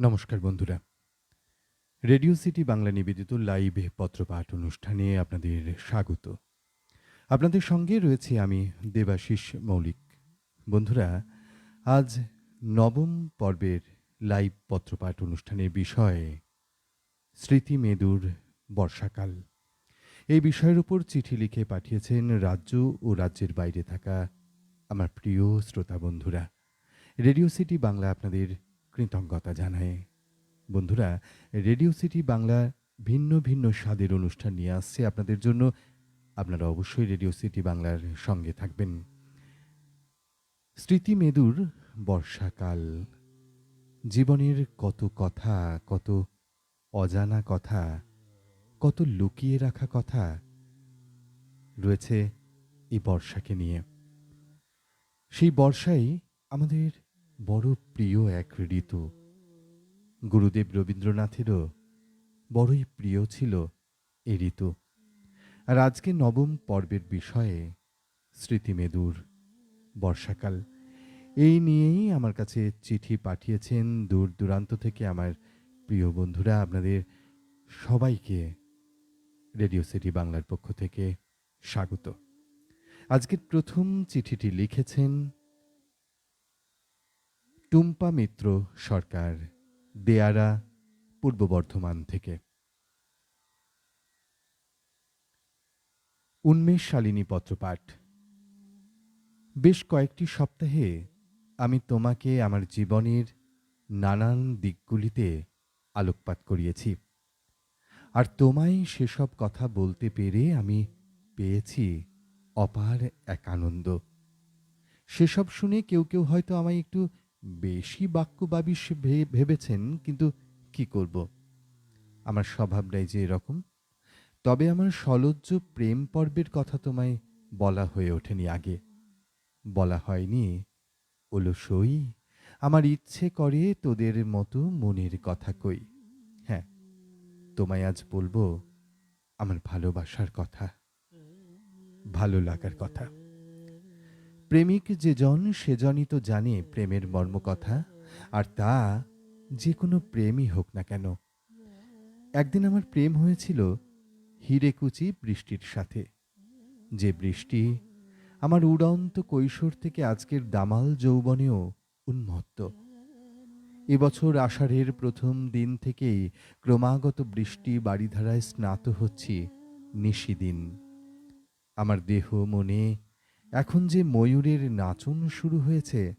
নমস্কার বন্ধুরা। Radio city Bangla নিবেদিত লাইভ পত্রপাঠ অনুষ্ঠানে আপনাদের স্বাগত। আপনাদের সঙ্গে রয়েছি আমি দেবাশিস মৌলিক। বন্ধুরা, আজ নবম পর্বের লাইভ পত্রপাঠ অনুষ্ঠানের বিষয় স্মৃতি মেদুর বর্ষাকাল। এই বিষয়ের উপর চিঠি লিখে পাঠিয়েছেন রাজ্য ও রাজ্যের বাইরে থাকা আমার প্রিয় শ্রোতা বন্ধুরা। রেডিও সিটি বাংলা আপনাদের কৃতজ্ঞতা জানায়। বন্ধুরা, রেডিও সিটি বাংলা ভিন্ন ভিন্ন স্বাদের অনুষ্ঠান নিয়ে আসছে আপনাদের জন্য। আপনারা অবশ্যই রেডিও সিটি বাংলার সঙ্গে থাকবেন। স্মৃতি মেদুর বর্ষাকাল। জীবনের কত কথা, কত অজানা কথা, কত লুকিয়ে রাখা কথা রয়েছে এই বর্ষাকে নিয়ে। সেই বর্ষাই আমাদের বড় প্রিয় এক ঋতু। গুরুদেব রবীন্দ্রনাথেরও বড়ই প্রিয় ছিল এই ঋতু। আর আজকে নবম পর্বের বিষয়ে স্মৃতিমেদুর বর্ষাকাল, এই নিয়েই আমার কাছে চিঠি পাঠিয়েছেন দূর দূরান্ত থেকে আমার প্রিয় বন্ধুরা। আপনাদের সবাইকে রেডিও সিটি বাংলার পক্ষ থেকে স্বাগত। আজকের প্রথম চিঠিটি লিখেছেন টুম্পা মিত্র সরকার, দেয়ারা, পূর্ব বর্ধমান থেকে। উন্মেষ শালিনী পত্রপাঠ। বেশ কয়েকটি সপ্তাহে আমি তোমাকে আমার জীবনের নানান দিকগুলিতে আলোকপাত করিয়েছি, আর তোমায় সেসব কথা বলতে পেরে আমি পেয়েছি অপার এক আনন্দ। সেসব শুনে কেউ কেউ হয়তো আমায় একটু বেশি বাক্যবাবিশ ভেবেছেন, কিন্তু কি করব, আমার স্বভাবটাই যে এরকম। তবে আমার সলজ্জ প্রেম পর্বের কথা তোমায় বলা হয়ে ওঠেনি আগে। বলা হয়নি অলসই আমার ইচ্ছে করে তোদের মতো মনের কথা কই। হ্যাঁ, তোমায় আজ বলবো আমার ভালোবাসার কথা, ভালো লাগার কথা। প্রেমিক যে জন সেজনই তো জানে প্রেমের মর্ম কথা, আর তা যে কোনো প্রেমই হোক না কেন। একদিন আমার প্রেম হয়েছিল হিরেকুচি বৃষ্টির সাথে, যে বৃষ্টি আমার উড়ন্ত কৈশোর থেকে আজকের দামাল যৌবনেও উন্মত্ত। এবছর আষাঢ়ের প্রথম দিন থেকেই ক্রমাগত বৃষ্টি বাড়িধারায় স্নাত হচ্ছি নিশিদিন। আমার দেহ মনে এখন যে ময়ূরের নাচন শুরু হয়েছে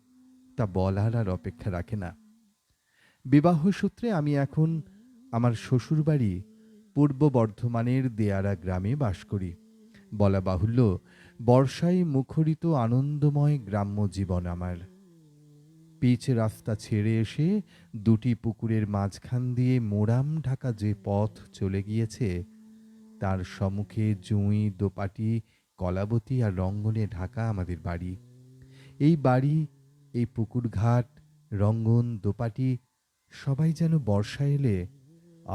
তা বলার আর অপেক্ষা রাখে না। বিবাহ সূত্রে আমি এখন আমার শ্বশুরবাড়ি পূর্ব বর্ধমানের দেয়ারা গ্রামে বাস করি। বলা বাহুল্য, বর্ষায় মুখরিত আনন্দময় গ্রাম্য জীবন আমার। পিচ রাস্তা ছেড়ে এসে দুটি পুকুরের মাঝখান দিয়ে মোরাম ঢাকা যে পথ চলে গিয়েছে, তার সম্মুখে জুঁই, দোপাটি, কলাবতী আর রঙ্গনে ঢাকা আমাদের বাড়ি। এই বাড়ি, এই পুকুরঘাট, রঙ্গন, দোপাটি সবাই যেন বর্ষা এলে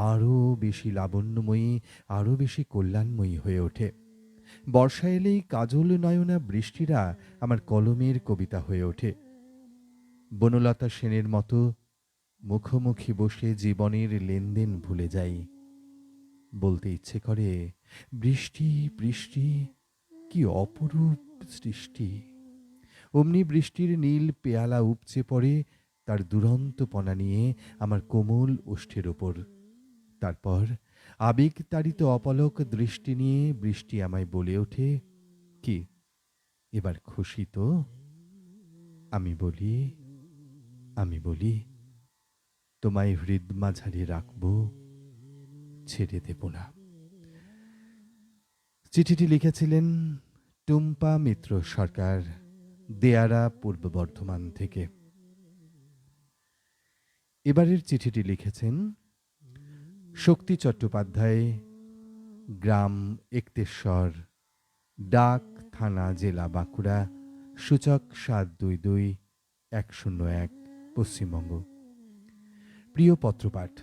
আরও বেশি লাবণ্যময়ী, আরও বেশি কল্যাণময়ী হয়ে ওঠে। বর্ষা এলেই কাজল নয়না বৃষ্টিরা আমার কলমের কবিতা হয়ে ওঠে। বনলতা সেনের মতো মুখোমুখি বসে জীবনের লেনদেন ভুলে যাই। বলতে ইচ্ছে করে, বৃষ্টি বৃষ্টি, কি অপরূপ সৃষ্টি। অমনি বৃষ্টির নীল পেয়ালা উপচে পড়ে তার দুরন্তপনা নিয়ে আমার কোমল ওষ্ঠের ওপর। তারপর আবেগ তাড়িত অপলক দৃষ্টি নিয়ে বৃষ্টি আমায় বলে ওঠে, কি এবার খুশি তো? আমি বলি তোমায় হৃদমাঝারে রাখব, ছেড়ে দেব না। চিঠিটি লিখেছিলেন টুম্পা মিত্র সরকার, দেয়ারা, পূর্ব বর্ধমান থেকে। এবারের চিঠিটি লিখেছেন শক্তি চট্টোপাধ্যায়, গ্রাম একতেশ্বর, ডাক থানা, জেলা বাঁকুড়া, সূচক ৭২২-১০১, পশ্চিমবঙ্গ। প্রিয় পত্রপাঠ,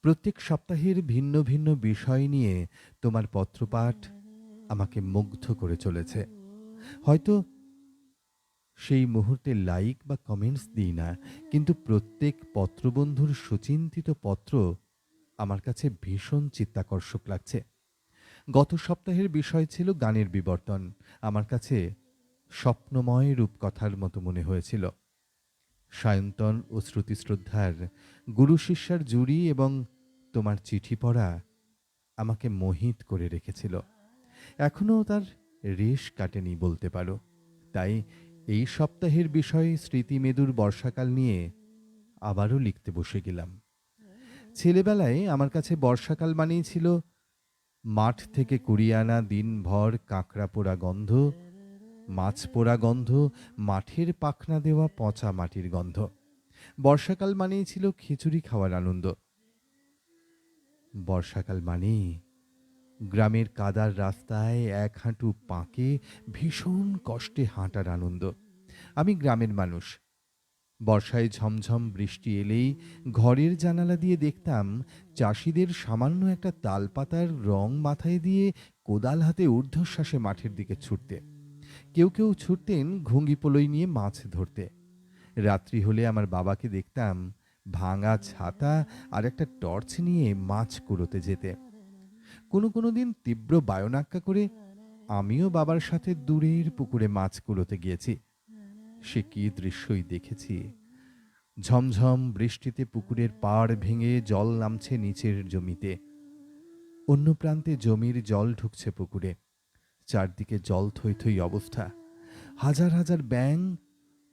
প্রত্যেক সপ্তাহের ভিন্ন ভিন্ন বিষয় নিয়ে তোমার পত্রপাঠ আমাকে মুগ্ধ করে চলেছে। হয়তো সেই মুহূর্তে লাইক বা কমেন্টস দিই না, কিন্তু প্রত্যেক পত্রবন্ধুর সুচিন্তিত পত্র আমার কাছে ভীষণ চিত্তাকর্ষক লাগছে। গত সপ্তাহের বিষয় ছিল গানের বিবর্তন। আমার কাছে স্বপ্নময় রূপকথার মতো মনে হয়েছিল। সায়ন্তন ও শ্রুতিশ্রদ্ধার গুরু শিষ্যার জুড়ি এবং তোমার চিঠি পড়া আমাকে মোহিত করে রেখেছিল। এখনও তার রেশ কাটেনি বলতে পারো। তাই এই সপ্তাহের বিষয়ে স্মৃতিমেদুর বর্ষাকাল নিয়ে আবারও লিখতে বসে গেলাম। ছেলেবেলায় আমার কাছে বর্ষাকাল মানেই ছিল মাঠ থেকে কুড়িয়ে আনা দিনভর কাঁকড়া পোড়া গন্ধ, মাছ পোড়া গন্ধ, মাঠের পাখনা দেওয়া পচা মাটির গন্ধ। বর্ষাকাল মানেই ছিল খিচুড়ি খাওয়ার আনন্দ। বর্ষাকাল মানেই গ্রামের কাদার রাস্তায় এক হাঁটু পাঁকে ভীষণ কষ্টে হাঁটার আনন্দ। আমি গ্রামের মানুষ। বর্ষায় ঝমঝম বৃষ্টি এলেই ঘরের জানালা দিয়ে দেখতাম চাষিদের সামান্য একটা তালপাতার রং মাথায় দিয়ে কোদাল হাতে ঊর্ধ্বশ্বাসে মাঠের দিকে ছুটতে। কেউ কেউ ছুটতেন ঘুঙ্গি পোলই নিয়ে মাছ ধরতে। রাত্রি হলে আমার বাবাকে দেখতাম ভাঙা ছাতা আর একটা টর্চ নিয়ে মাছ কুড়োতে যেতে। কোনো কোনো দিন তীব্র বায়নাক্কা করে আমিও বাবার সাথে দূরের পুকুরে মাছ কুড়োতে গিয়েছি। সে কি দৃশ্যই দেখেছি! ঝমঝম বৃষ্টিতে পুকুরের পাড় ভেঙে জল নামছে নিচের জমিতে। অন্য প্রান্তে জমির জল ঢুকছে পুকুরে। চারদিকে জল থই থই অবস্থা। হাজার হাজার ব্যাঙ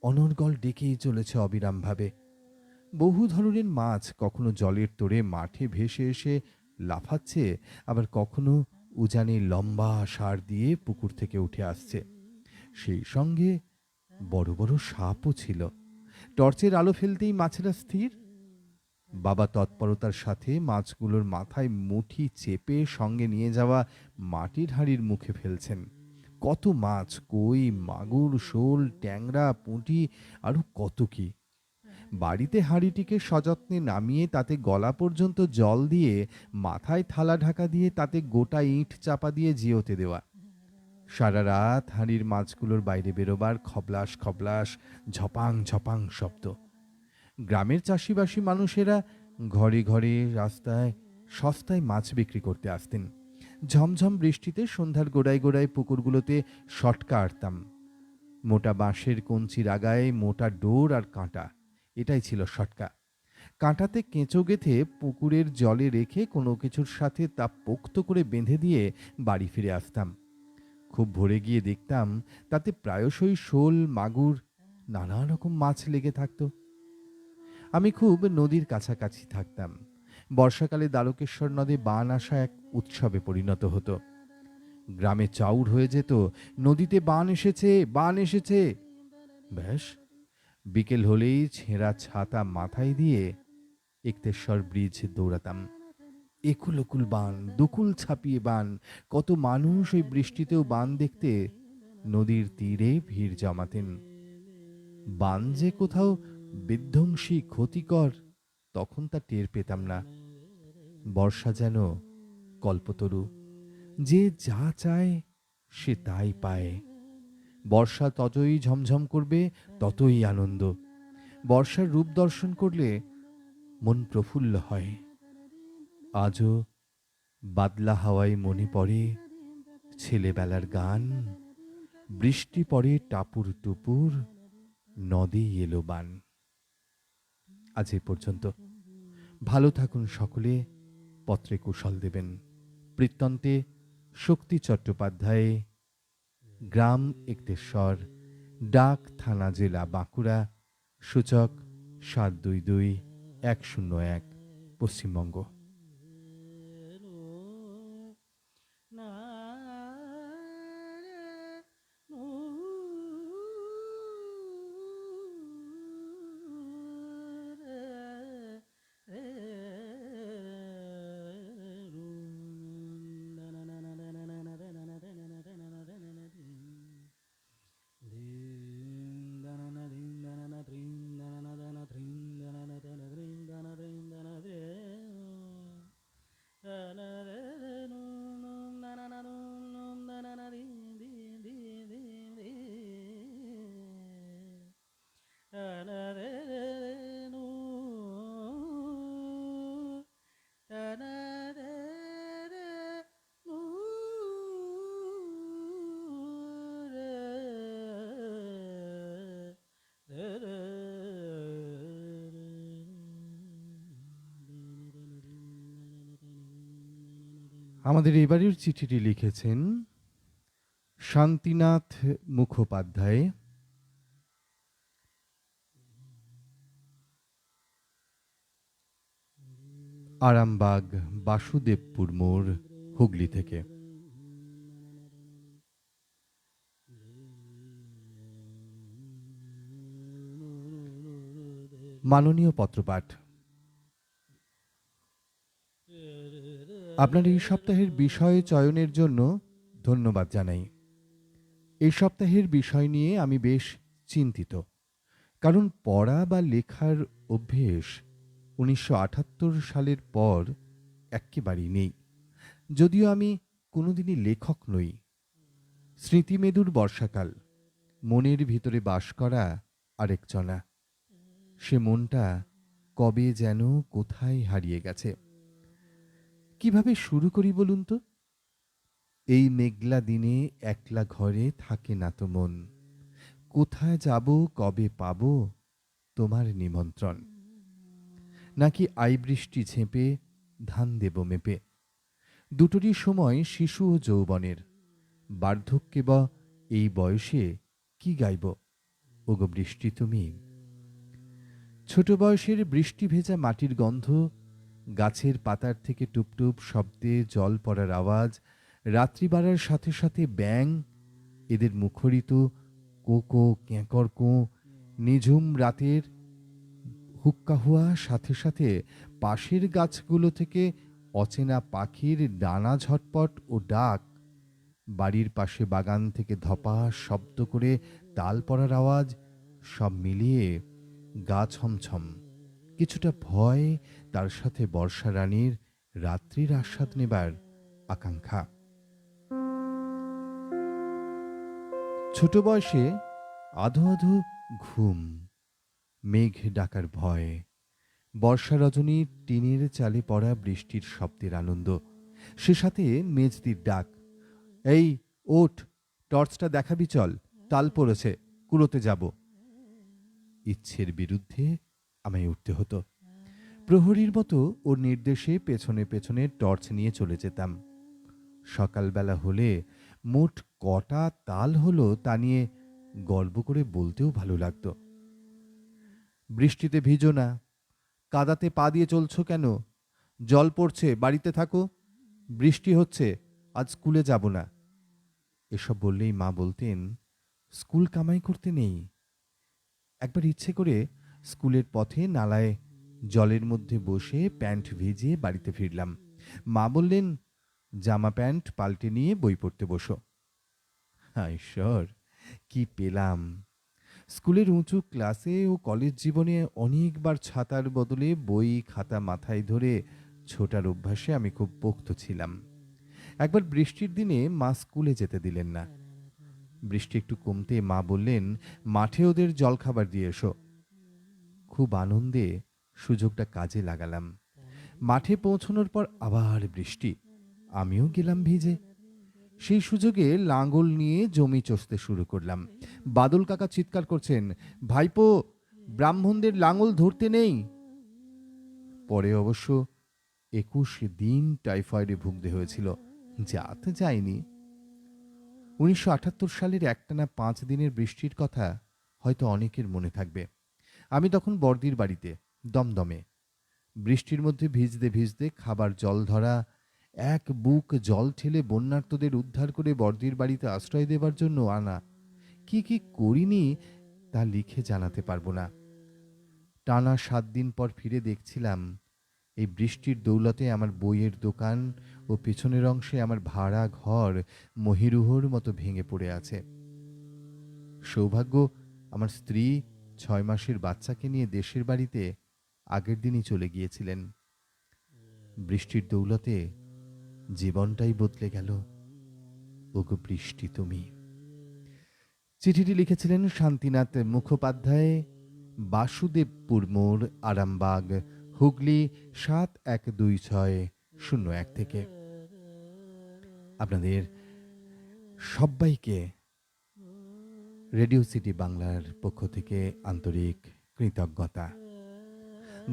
অনর্গল ডেকেই চলেছে অবিরামভাবে। বহু ধরনের মাছ কখনো জলের তোড়ে মাঠে ভেসে এসে লাফাচ্ছে, আবার কখনো উজানে লম্বা সার দিয়ে পুকুর থেকে উঠে আসছে। সেই সঙ্গে বড় বড় সাপও ছিল। টর্চের আলো ফেলতেই মাছেরা স্থির। বাবা তৎপরতার সাথে মাছগুলোর মাথায় মুঠি চেপে সঙ্গে নিয়ে যাওয়া মাটির হাঁড়ির মুখে ফেলছেন। কত মাছ, কই, মাগুর, শোল, ট্যাংরা, পুঁটি, আরো কত কি! বাড়িতে হাঁড়িটিকে সযত্নে নামিয়ে তাতে গলা পর্যন্ত জল দিয়ে মাথায় থালা ঢাকা দিয়ে তাতে গোটা ইঁট চাপা দিয়ে জিওতে দেওয়া। সারা রাত হাঁড়ির মাছগুলোর বাইরে বেরোবার খবলাস খবলাস ঝপাং ঝপাং শব্দ। গ্রামের চাষিবাসী মানুষেরা ঘরে ঘরে রাস্তায় সস্তায় মাছ বিক্রি করতে আসতেন। ঝমঝম বৃষ্টিতে সন্ধ্যার গোড়ায় গোড়ায় পুকুরগুলোতে সটকা আটতাম। মোটা বাঁশের কঞ্চির আগায় মোটা ডোর আর কাঁটা, এটাই ছিল সটকা। কাঁটাতে কেঁচো গেঁথে পুকুরের জলে রেখে কোনো কিছুর সাথে তা পোক্ত করে বেঁধে দিয়ে বাড়ি ফিরে আসতাম। খুব ভোরে গিয়ে দেখতাম তাতে প্রায়শই শোল, মাগুর, নানা রকম মাছ লেগে থাকতো। আমি খুব নদীর কাছাকাছি থাকতাম। বর্ষাকালে দ্বারকেশ্বর নদে বান আসা এক উৎসবে পরিণত হতো। গ্রামে চাউর হয়ে যেত, নদীতে বান এসেছে, বান এসেছে। ব্যাস, বিকেল হলেই ছেঁড়া ছাতা মাথায় দিয়ে একতেশ্বর ব্রিজ দৌড়াতাম। একুল ওকুল বান, দুকুল ছাপিয়ে বান। কত মানুষ ওই বৃষ্টিতেও বান দেখতে নদীর তীরে ভিড় জমাতেন। বান যে কোথাও বিধ্বংসী, ক্ষতিকর, তখন তা টের পেতাম না। বর্ষা যেন কল্পতরু, যে যা চায় সে তাই পায়। বর্ষা ততই ঝমঝম করবে, ততই আনন্দ। বর্ষার রূপ দর্শন করলে মন প্রফুল্ল হয়। আজও বাদলা হাওয়ায় মনে পড়ে ছেলেবেলার গান, বৃষ্টি পড়ে টাপুর টুপুর, নদী এলো বান। আজ এ পর্যন্ত। ভালো থাকুন সকলে। পত্রে কুশল দেবেন। বৃত্তান্তে শক্তি চট্টোপাধ্যায়, গ্রাম একতেশ্বর, ডাক থানা, জেলা বাঁকুড়া, সূচক 722101, পশ্চিমবঙ্গ। আমাদের এবারের চিঠিটি লিখেছেন শান্তিনাথ মুখোপাধ্যায়, আরামবাগ বাসুদেবপুর মোড়, হুগলি থেকে। মাননীয় পত্রপাঠ, আপনার এই সপ্তাহের বিষয় চয়নের জন্য ধন্যবাদ জানাই। এই সপ্তাহের বিষয় নিয়ে আমি বেশ চিন্তিত, কারণ পড়া বা লেখার অভ্যেস 1978 সালের পর এক্কেবারেই নেই। যদিও আমি কোনোদিনই লেখক নই। স্মৃতিমেদুর বর্ষাকাল, মনের ভিতরে বাস করা আরেক জনা। সে মনটা কবে যেন কোথায় হারিয়ে গেছে। কিভাবে শুরু করি বলুন তো? এই মেঘলা দিনে একলা ঘরে থাকে না তো মন। কোথায় যাব, কবে পাব তোমার নিমন্ত্রণ? নাকি আই বৃষ্টি ঝেঁপে ধান দেব মেপে? দুটোরই সময় শিশু ও যৌবনের। বার্ধক্যে বা এই বয়সে কি গাইব? ওগো বৃষ্টি তুমি। ছোট বয়সের বৃষ্টি ভেজা মাটির গন্ধ, গাছের পাতার থেকে টুপটুপ শব্দে জল পড়ার আওয়াজ, রাত্রি বাড়ার সাথে সাথে ব্যাঙ, এদের মুখরিত কো কো ক্যাঁকর কোঁ, নিঝুম রাতের হুক্কা হুয়া, সাথে সাথে পাশের গাছগুলো থেকে অচেনা পাখির ডানা ঝটপট ও ডাক, বাড়ির পাশে বাগান থেকে ধপাস শব্দ করে তাল পড়ার আওয়াজ, সব মিলিয়ে গা ছমছম। কিছুটা ভয়, তার সাথে বর্ষা রানীর রাত্রির আস্বাদ নেবার আকাঙ্ক্ষা। ছোট বয়সে আধো আধো ঘুম, মেঘ ডাকার ভয়, বর্ষা রজনী টিনের চালে পড়া বৃষ্টির শব্দের আনন্দ, সে সাথে মেজদির ডাক, এই ওঠ, টর্চটা দেখাবি চল, তাল পড়েছে, কুড়োতে যাব। ইচ্ছের বিরুদ্ধে আমায় উঠতে হতো। প্রহরীর মতো ওর নির্দেশে পেছনে পেছনে টর্চ নিয়ে চলে যেতাম। সকালবেলা হলে মোট কটা তাল হলো তা নিয়ে গর্ব করে বলতেও ভালো লাগতো। বৃষ্টিতে ভিজো না, কাদাতে পা দিয়ে চলছো কেন? জল পড়ছে, বাড়িতে থাকো। বৃষ্টি হচ্ছে, আজ স্কুলে যাব না। এসব বললেই মা বলতেন, স্কুল কামাই করতে নেই। একবার ইচ্ছে করে স্কুলের পথে নালায় জলের মধ্যে বসে প্যান্ট ভিজিয়ে বাড়িতে ফিরলাম। মা বললেন, জামা প্যান্ট পাল্টে নিয়ে বই পড়তে বসো। হায় ঈশ্বর, কি পেলাম! স্কুলের উঁচু ক্লাসে ও কলেজ জীবনে অনেকবার ছাতার বদলে বই খাতা মাথায় ধরে ছোটার অভ্যাসে আমি খুব পোক্ত ছিলাম। একবার বৃষ্টির দিনে মা স্কুলে যেতে দিলেন না। বৃষ্টি একটু কমতে মা বললেন, মাঠে ওদের জলখাবার দিয়ে এসো। খুব আনন্দে সুযোগটা কাজে লাগালাম। মাঠে পৌঁছানোর পর আবার বৃষ্টি, আমিও গেলাম ভিজে। সেই সুযোগে লাঙল নিয়ে জমি চষতে শুরু করলাম। বাদল কাকা চিৎকার করছেন, ভাইপো, ব্রাহ্মণদের লাঙল ধরতে নেই। পরে অবশ্য 21 দিন টাইফয়েডে ভুগতে হয়েছিল, যাতে যায়নি। 1978 সালের একটানা 5 দিনের বৃষ্টির কথা হয়তো অনেকের মনে থাকবে। আমি তখন বর্দির বাড়িতে দমদমে। বৃষ্টির মধ্যে ভিজতে ভিজতে খাবার জল ধরা, এক বুক জল ঠেলে বন্যার্তদের উদ্ধার করে বর্দির বাড়িতে আশ্রয় দেবার জন্য আনা। কি কি করিনি তা লিখে জানাতে পারবো না। টানা 7 দিন পর ফিরে দেখছিলাম, এই বৃষ্টির দৌলতে আমার বইয়ের দোকান ও পেছনের অংশে আমার ভাড়া ঘর মহিরুহর মতো ভেঙে পড়ে আছে। সৌভাগ্য, আমার স্ত্রী 6 মাসের বাচ্চাকে নিয়ে দেশের বাড়িতে আগের দিনই চলে গিয়েছিলেন। বৃষ্টির দৌলতে জীবনটাই বদলে গেল। ওগো বৃষ্টি তুমি। চিঠিটি লিখেছিলেন শান্তিনাথ মুখোপাধ্যায়, বাসুদেবপুর মোড়, আরামবাগ, হুগলি 712601 থেকে। আপনাদের সবাইকে রেডিও সিটি বাংলার পক্ষ থেকে আন্তরিক কৃতজ্ঞতা।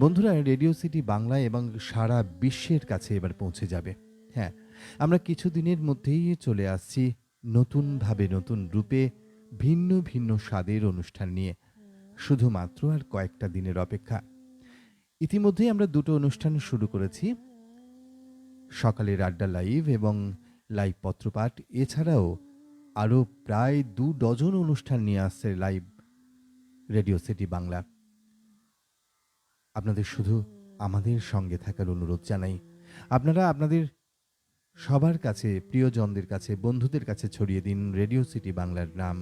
বন্ধুরা, রেডিও সিটি বাংলা এবং সারা বিশ্বের কাছে এবার পৌঁছে যাবে। হ্যাঁ, আমরা কিছুদিনের মধ্যেই চলে আসছি নতুনভাবে, নতুন রূপে, ভিন্ন ভিন্ন স্বাদের অনুষ্ঠান নিয়ে। শুধুমাত্র আর কয়েকটা দিনের অপেক্ষা। ইতিমধ্যেই আমরা দুটো অনুষ্ঠান শুরু করেছি, সকালের আড্ডা লাইভ এবং লাইভ পত্রপাঠ। এছাড়াও আরও প্রায় ২ ডজন অনুষ্ঠান নিয়ে আসছে লাইভ রেডিও সিটি বাংলা। আপনাদের শুধু আমাদের সঙ্গে থাকার অনুরোধ জানাই। আপনারা আপনাদের সবার কাছে, প্রিয়জনদের কাছে, বন্ধুদের কাছে ছড়িয়ে দিন রেডিও সিটি বাংলার নাম।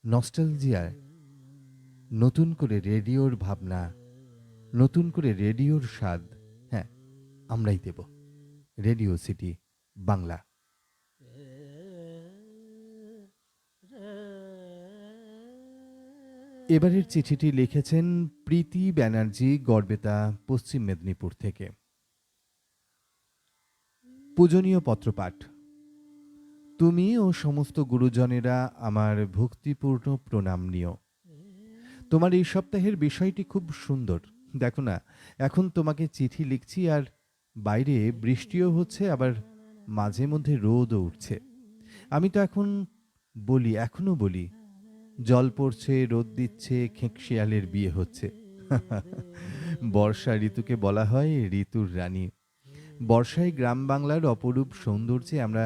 নস্টালজিয়ায় নতুন করে রেডিওর ভাবনা, নতুন করে রেডিওর স্বাদ, হ্যাঁ, আমরাই দেব। Radio city Bangla. এবারের চিঠিটি লিখেছেন প্রীতি ব্যানার্জি, গড়বেতা, পশ্চিম মেদিনীপুর থেকে। পূজনীয় পত্রপাঠ। তুমি ও সমস্ত গুরুজনেরা আমার ভক্তিপূর্ণ প্রণাম নিও। তোমার এই সপ্তাহের বিষয়টি খুব সুন্দর। দেখো না, এখন তোমাকে চিঠি লিখছি আর বাইরে বৃষ্টিও হচ্ছে, আবার মাঝে মধ্যে রোদও উঠছে। আমি তো এখনো বলি, জল পড়ছে, রোদ দিচ্ছে, খেঁকশিয়ালের বিয়ে হচ্ছে। বর্ষা ঋতুকে বলা হয় ঋতুর রানী। বর্ষায় গ্রাম বাংলার অপরূপ সৌন্দর্যে আমরা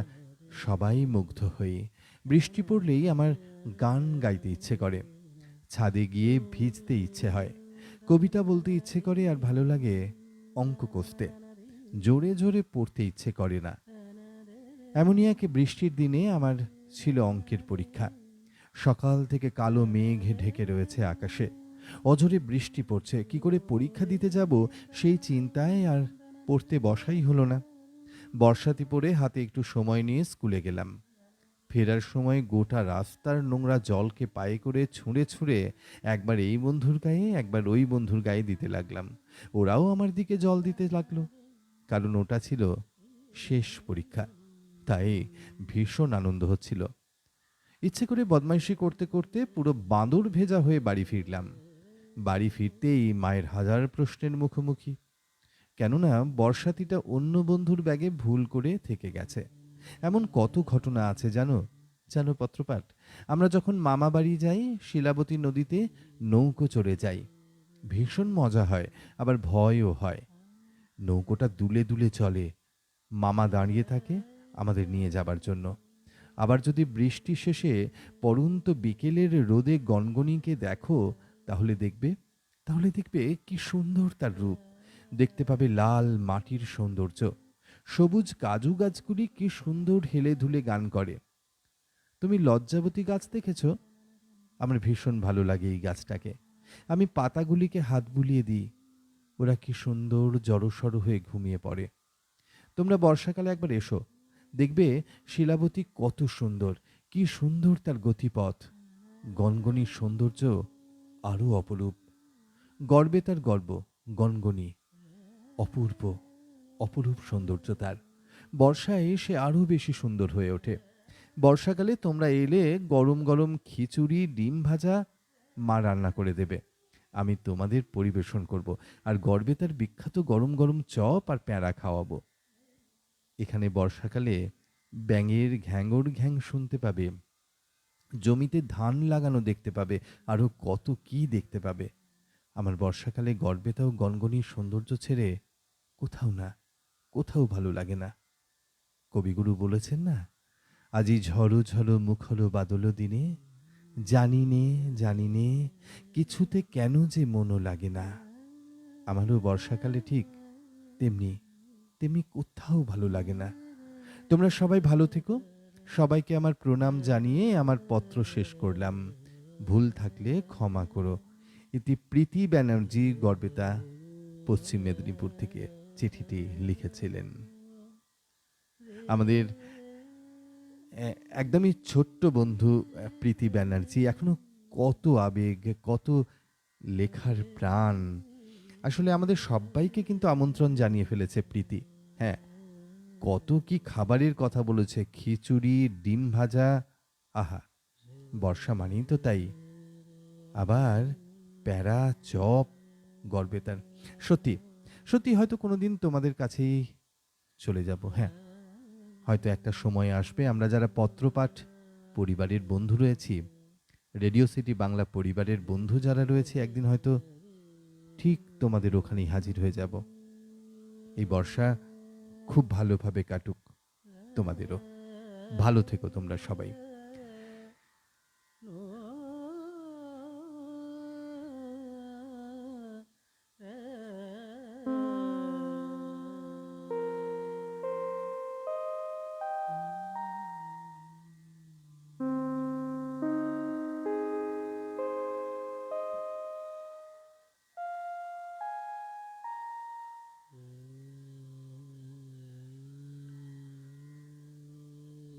সবাই মুগ্ধ হই। বৃষ্টি পড়লেই আমার গান গাইতে ইচ্ছে করে, ছাদে গিয়ে ভিজতে ইচ্ছে হয়, কবিতা বলতে ইচ্ছে করে, আর ভালো লাগে অঙ্ক কষতে। জোরে জোরে পড়তে ইচ্ছে করে না। এমনই এক বৃষ্টির দিনে আমার ছিল অঙ্কের পরীক্ষা। সকাল থেকে কালো মেঘ ঢেকে রয়েছে আকাশে, অঝোরে বৃষ্টি পড়ছে। কি করে পরীক্ষা দিতে যাব সেই চিন্তায় আর পড়তে বসাই হলো না। বর্ষাতি পড়ে হাতে একটু সময় নিয়ে স্কুলে গেলাম। ফেরার সময় গোটা রাস্তার নোংরা জলকে পায়ে করে ছুঁড়ে ছুঁড়ে একবার এই বন্ধুর গায়ে, একবার ওই বন্ধুর গায়ে দিতে লাগলাম। ওরাও আমার দিকে জল দিতে লাগলো, কারণ ওটা ছিল শেষ পরীক্ষা। তাই ভীষণ আনন্দ হচ্ছিল। ইচ্ছে করে বদমাইশি করতে করতে পুরো বাঁদর ভেজা হয়ে বাড়ি ফিরলাম। বাড়ি ফিরতেই মায়ের হাজার প্রশ্নের মুখোমুখি, কেননা বর্ষাতিটা অন্য বন্ধুর ব্যাগে ভুল করে থেকে গেছে। এমন কত ঘটনা আছে জানো পত্রপাঠ। আমরা যখন মামা বাড়ি যাই, শিলাবতী নদীতে নৌকো চড়ে যাই। ভীষণ মজা হয়, আবার ভয়ও হয়। নৌকোটা দুলে দুলে চলে, মামা দাঁড়িয়ে থাকে আমাদের নিয়ে যাবার জন্য। আবার যদি বৃষ্টি শেষে পড়ন্ত বিকেলের রোদে গনগনিকে দেখো, তাহলে দেখবে কি সুন্দর তার রূপ। দেখতে পাবে লাল মাটির সৌন্দর্য, সবুজ কাজু গাছগুলি কি সুন্দর হেলে ধুলে গান করে। তুমি লজ্জাবতী গাছ দেখেছ? আমার ভীষণ ভালো লাগে এই গাছটাকে। আমি পাতাগুলিকে হাত বুলিয়ে দিই, ওরা কি সুন্দর জড়সড় হয়ে ঘুমিয়ে পড়ে। তোমরা বর্ষাকালে একবার এসো, দেখবে শিলাবতী কত সুন্দর, কি সুন্দর তার গতিপথ। গনগনির সৌন্দর্য আরও অপরূপ। গর্বে তার গর্ব, গনগনি অপূর্ব, অপরূপ সৌন্দর্য তার। বর্ষায় সে আরও বেশি সুন্দর হয়ে ওঠে। বর্ষাকালে তোমরা এলে গরম গরম খিচুড়ি, ডিম ভাজা মা রান্না করে দেবে, আমি তোমাদের পরিবেশন করব। আর গর্বে তার বিখ্যাত গরম গরম চপ আর প্যাঁড়া খাওয়াবো। এখানে বর্ষাকালে ব্যাঙের ঘ্যাঙর ঘ্যাং শুনতে পাবে, জমিতে ধান লাগানো দেখতে পাবে, আরও কত কি দেখতে পাবে। আমার বর্ষাকালে গর্বেতা ও গনগনির সৌন্দর্য ছেড়ে কোথাও ভালো লাগে না। কবিগুরু বলেছেন না, আজি ঝড়ো ঝড়ো মুখলো বাদলো দিনে, জানি নে কিছুতে কেন যে মনও লাগে না। আমারও বর্ষাকালে ঠিক তেমনি তেমনি কোথাও ভালো লাগে না। তোমরা সবাই ভালো থেকো। সবাইকে আমার প্রণাম জানিয়ে আমার পত্র শেষ করলাম। ভুল থাকলে ক্ষমা করো। ইতি প্রীতি ব্যানার্জি, গড়বেতা, পশ্চিম মেদিনীপুর থেকে চিঠিটি লিখেছিলেন। আমাদের একদমই ছোট্ট বন্ধু প্রীতি ব্যানার্জি, এখনো কত আবেগ, কত লেখার প্রাণ। আসলে আমাদের সবাইকে কিন্তু আমন্ত্রণ জানিয়ে ফেলেছে প্রীতি। হ্যাঁ, কত কি খাবারের কথা বলেছে, খিচুড়ি, ডিম ভাজা, আহা, বর্ষা মানেই তো তাই। আবার প্যারা, চপ, গর্বে তার। সত্যি সত্যি হয়তো কোনোদিন তোমাদের কাছেই চলে যাব। হ্যাঁ, হয়তো একটা সময় আসবে আমরা যারা পত্রপাঠ পরিবারের বন্ধু রয়েছি, রেডিও সিটি বাংলা পরিবারের বন্ধু যারা রয়েছে, একদিন হয়তো ঠিক তোমাদের ওখানেই হাজির হয়ে যাব। এই বর্ষা খুব ভালোভাবে কাটুক তোমাদেরও। ভালো থেকো তোমরা সবাই।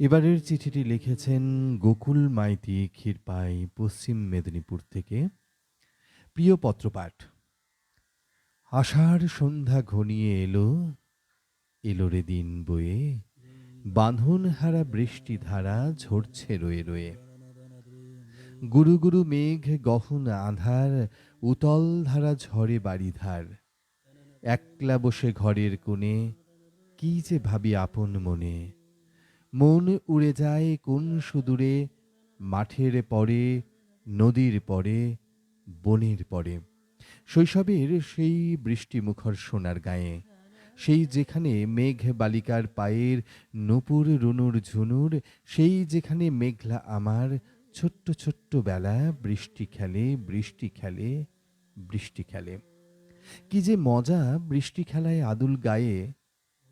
এবারের চিঠিটি লিখেছেন গোকুল মাইতি, ক্ষীরপাই, পশ্চিম মেদিনীপুর থেকে। প্রিয় পত্রপাঠ, আষাঢ় সন্ধ্যা ঘনিয়ে এলো, এলো রে দিন বয়ে, বাঁধনহারা বৃষ্টি ধারা ঝরছে রয়ে রয়ে। গুরু গুরু মেঘ গহন আঁধার, উতল ধারা ঝরে বাড়িধার। একলা বসে ঘরের কোণে, কি যে ভাবি আপন মনে। মন উড়ে যায় কোন সুদূরে, মাঠের পরে, নদীর পরে, বনের পরে। শৈশবের সেই বৃষ্টিমুখর সোনার গায়ে, সেই যেখানে মেঘ বালিকার পায়ের নূপুর রুনুর ঝুনুর, সেই যেখানে মেঘলা আমার ছোট্ট ছোট্ট বেলা বৃষ্টি খেলে, বৃষ্টি খেলে, বৃষ্টি খেলে। কি যে মজা বৃষ্টি খেলায় আদুল গায়ে,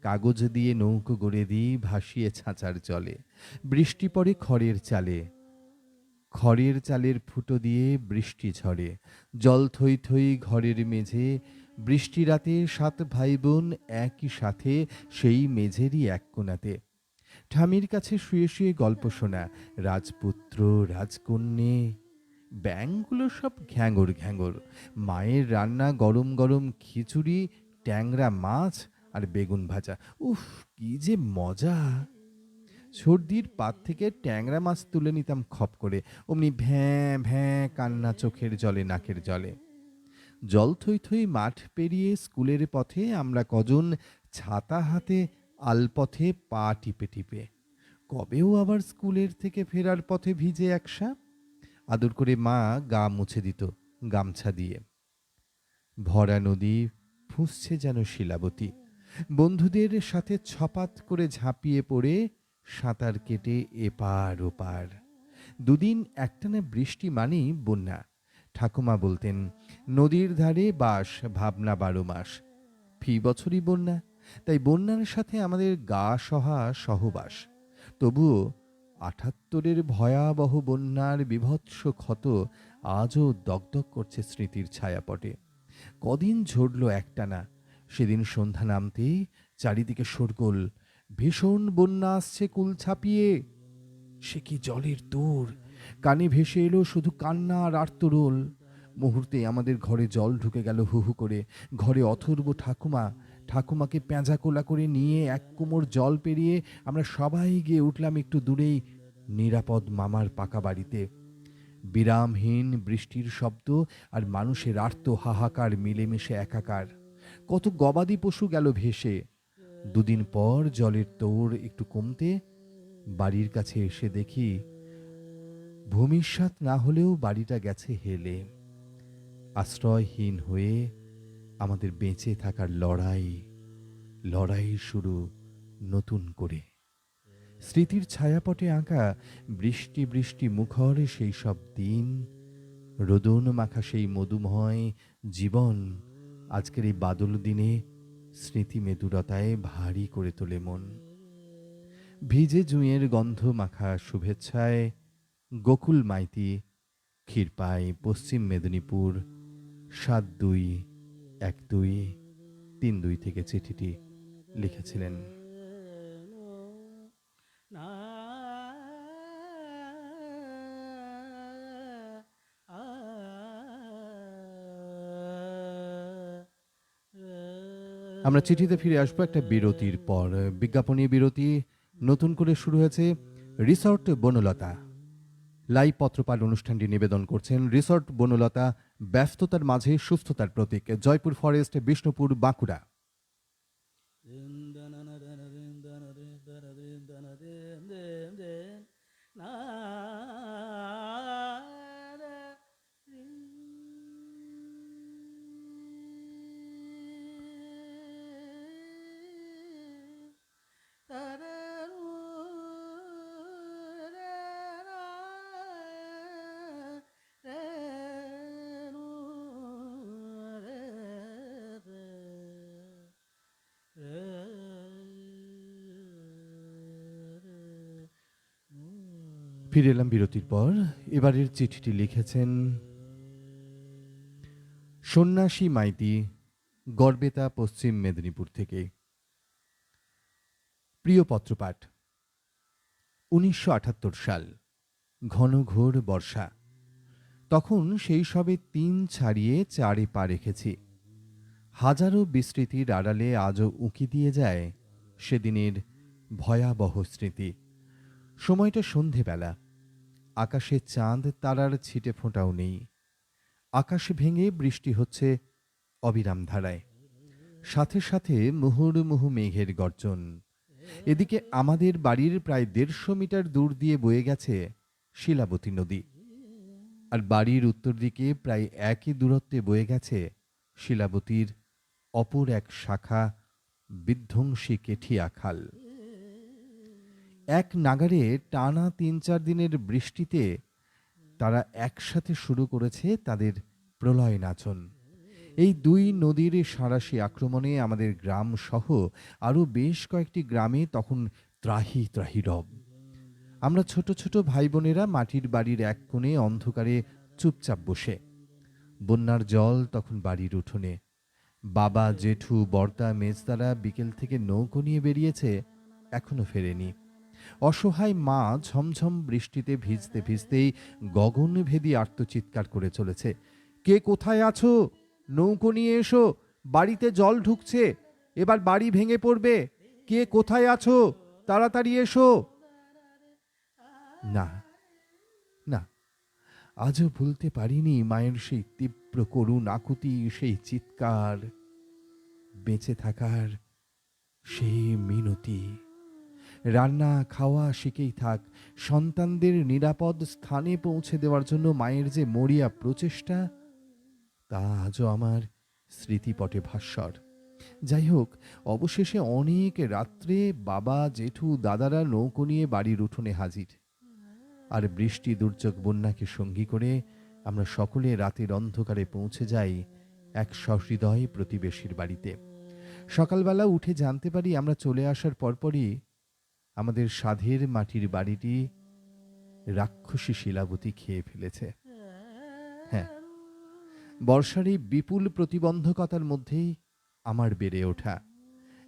কাগজ দিয়ে নৌকো গড়ে দিই ভাসিয়ে ছাঁচার জলে। বৃষ্টি পড়ে খড়ের চালে, খড়ের চালের ফুটো দিয়ে বৃষ্টি ঝরে। জল থই থই ঘরের মেঝে, বৃষ্টি রাতে 7 ভাই বোন একই সাথে সেই মেঝেরই এক কোণাতে। ঠামির কাছে শুয়ে শুয়ে গল্প শোনা, রাজপুত্র রাজকন্যে। ব্যাঙগুলো সব ঘ্যাঙর ঘ্যাঙর। মায়ের রান্না গরম গরম খিচুড়ি, ট্যাংরা মাছ আর বেগুন ভাজা। উফ, কি যে মজা! সর্দির পাত থেকে ট্যাংরা মাছ তুলে নিতাম খপ করে, অমনি ভ্যাঁ ভ্যাঁ কান্না চোখের জলে নাকের জলে। জল থই থই মাঠ পেরিয়ে স্কুলের পথে আমরা কজন ছাতা হাতে আলপথে পা টিপে টিপে। কবেও আবার স্কুলের থেকে ফেরার পথে ভিজে একসা। আদর করে মা গা মুছে দিত গামছা দিয়ে। ভরা নদী ফুঁসছে যেন শিলাবতী। বন্ধুদের সাথে ছপাত করে ঝাঁপিয়ে পড়ে সাঁতার কেটে এপার ওপার। দুদিন একটানা বৃষ্টি মানেই বন্যা। ঠাকুমা বলতেন, নদীর ধারে বাস ভাবনা 12 মাস। ফি বছরই বন্যা, তাই বন্যার সাথে আমাদের গা সহা সহবাস। তবুও 78-এর ভয়াবহ বন্যার বীভৎস ক্ষত আজও দগদগ করছে স্মৃতির ছায়াপটে। কদিন ঝরল একটানা, সেদিন সন্ধ্যা নামতেই চারিদিকে শোরগোল। ভীষণ বন্যা আসছে কুল ছাপিয়ে। সে কি জলের তোড়! কানে ভেসে এলো শুধু কান্না আর আর্তরোল। মুহূর্তে আমাদের ঘরে জল ঢুকে গেল হু হু করে। ঘরে অথর্ব ঠাকুমা, ঠাকুমাকে পেঁজা কোলা করে নিয়ে 1 কোমর জল পেরিয়ে আমরা সবাই গিয়ে উঠলাম একটু দূরেই নিরাপদ মামার পাকা বাড়িতে। বিরামহীন বৃষ্টির শব্দ আর মানুষের আর্ত হাহাকার মিলেমিশে একাকার। কত গবাদি পশু গেল ভেসে। 2 দিন পর জলের তোড় একটু কমতে বাড়ির কাছে এসে দেখি ভূমিসাৎ না হলেও বাড়িটা গেছে হেলে। আশ্রয়হীন হয়ে আমাদের বেঁচে থাকার লড়াই, লড়াই শুরু নতুন করে। স্মৃতির ছায়াপটে আঁকা বৃষ্টি বৃষ্টি মুখর সেই সব দিন, রোদন মাখা সেই মধুময় জীবন আজকের এই বাদল দিনে স্মৃতি মেদুরতায় ভারী করে তোলে মন। ভিজে জুঁয়ের গন্ধ মাখা শুভেচ্ছায় গোকুল মাইতি, ক্ষীরপাই, পশ্চিম মেদিনীপুর 721232 থেকে চিঠিটি লিখেছিলেন। আমরা চিঠিতে ফিরে আসবো একটা বিরতির পর। বিজ্ঞাপনী বিরতি। নতুন করে শুরু হয়েছে রিসর্ট বনলতা। লাইভ পত্রপাঠ অনুষ্ঠানটি নিবেদন করছেন রিসর্ট বনলতা, ব্যস্ততার মাঝে সুস্থতার প্রতীক, জয়পুর ফরেস্ট, বিষ্ণুপুর, বাঁকুড়া। ফিরে এলাম বিরতির পর। এবারের চিঠিটি লিখেছেন সন্ন্যাসী মাইতি, গড়বেতা, পশ্চিম মেদিনীপুর থেকে। প্রিয় পত্রপাঠ, ১৯৭৮ সাল, ঘন ঘোর বর্ষা। তখন সেই সবে ৩ ছাড়িয়ে ৪-এ পা রেখেছি। হাজারো বিস্মৃতির আড়ালে আজও উঁকি দিয়ে যায় সেদিনের ভয়াবহ স্মৃতি। সময়টা সন্ধেবেলা, আকাশে চাঁদ তারার ছিটে ফোঁটাও নেই। আকাশ ভেঙে বৃষ্টি হচ্ছে অবিরাম ধারায়, সাথে সাথে মুহুর্মুহু মেঘের গর্জন। এদিকে আমাদের বাড়ির প্রায় ১৫০ মিটার দূর দিয়ে বয়ে গেছে শিলাবতী নদী, আর বাড়ির উত্তর দিকে প্রায় একই দূরত্বে বয়ে গেছে শিলাবতীর অপর এক শাখা, বিধ্বংসী কেঠিয়া খাল। এক নাগাড়ে টানা ৩-৪ দিনের বৃষ্টিতে তারা একসাথে শুরু করেছে তাদের প্রলয় নাচন। এই দুই নদীর সাঁড়াশি আক্রমণে আমাদের গ্রাম সহ আরও বেশ কয়েকটি গ্রামে তখন ত্রাহি ত্রাহি রব। আমরা ছোট ছোট ভাই বোনেরা মাটির বাড়ির এক কোণে অন্ধকারে চুপচাপ বসে। বন্যার জল তখন বাড়ির উঠোনে। বাবা, জেঠু, বর্দা, মেজদারা বিকেল থেকে নৌকো নিয়ে বেরিয়েছে, এখনো ফেরেনি। অসহায় মা ঝমঝম বৃষ্টিতে ভিজতে ভিজতেই গগনভেদী আর্তচিৎকার করে চলেছে, কে কোথায় আছো? নৌকো নিয়ে এসো, বাড়িতে জল ঢুকছে, এবার বাড়ি ভেঙে পড়বে। কে কোথায় আছো? তাড়াতাড়ি এসো। না, না, আজও ভুলতে পারিনি মায়ের সেই তীব্র করুণ আকুতি, সেই চিৎকার, বেঁচে থাকার সেই মিনতি। রান্না খাওয়া শিখেই থাক, সন্তানদের নিরাপদ স্থানে পৌঁছে দেওয়ার জন্য মায়ের যে মরিয়া প্রচেষ্টা, তা আজও আমার স্মৃতিপটে ভাস্বর। যাই হোক, অবশেষে অনেক রাত্রে বাবা, জেঠু, দাদারা নৌকো নিয়ে বাড়ির উঠোনে হাজির। আর বৃষ্টি, দুর্যোগ, বন্যাকে সঙ্গী করে আমরা সকলে রাতের অন্ধকারে পৌঁছে যাই এক সহৃদয় প্রতিবেশীর বাড়িতে। সকালবেলা উঠে জানতে পারি আমরা চলে আসার পরপরই আমাদের সাধের মাটির বাড়িটি রাক্ষসী শিলাবতী খেয়ে ফেলেছে। হ্যাঁ, বর্ষার এই বিপুল প্রতিবন্ধকতার মধ্যেই আমার বেড়ে ওঠা।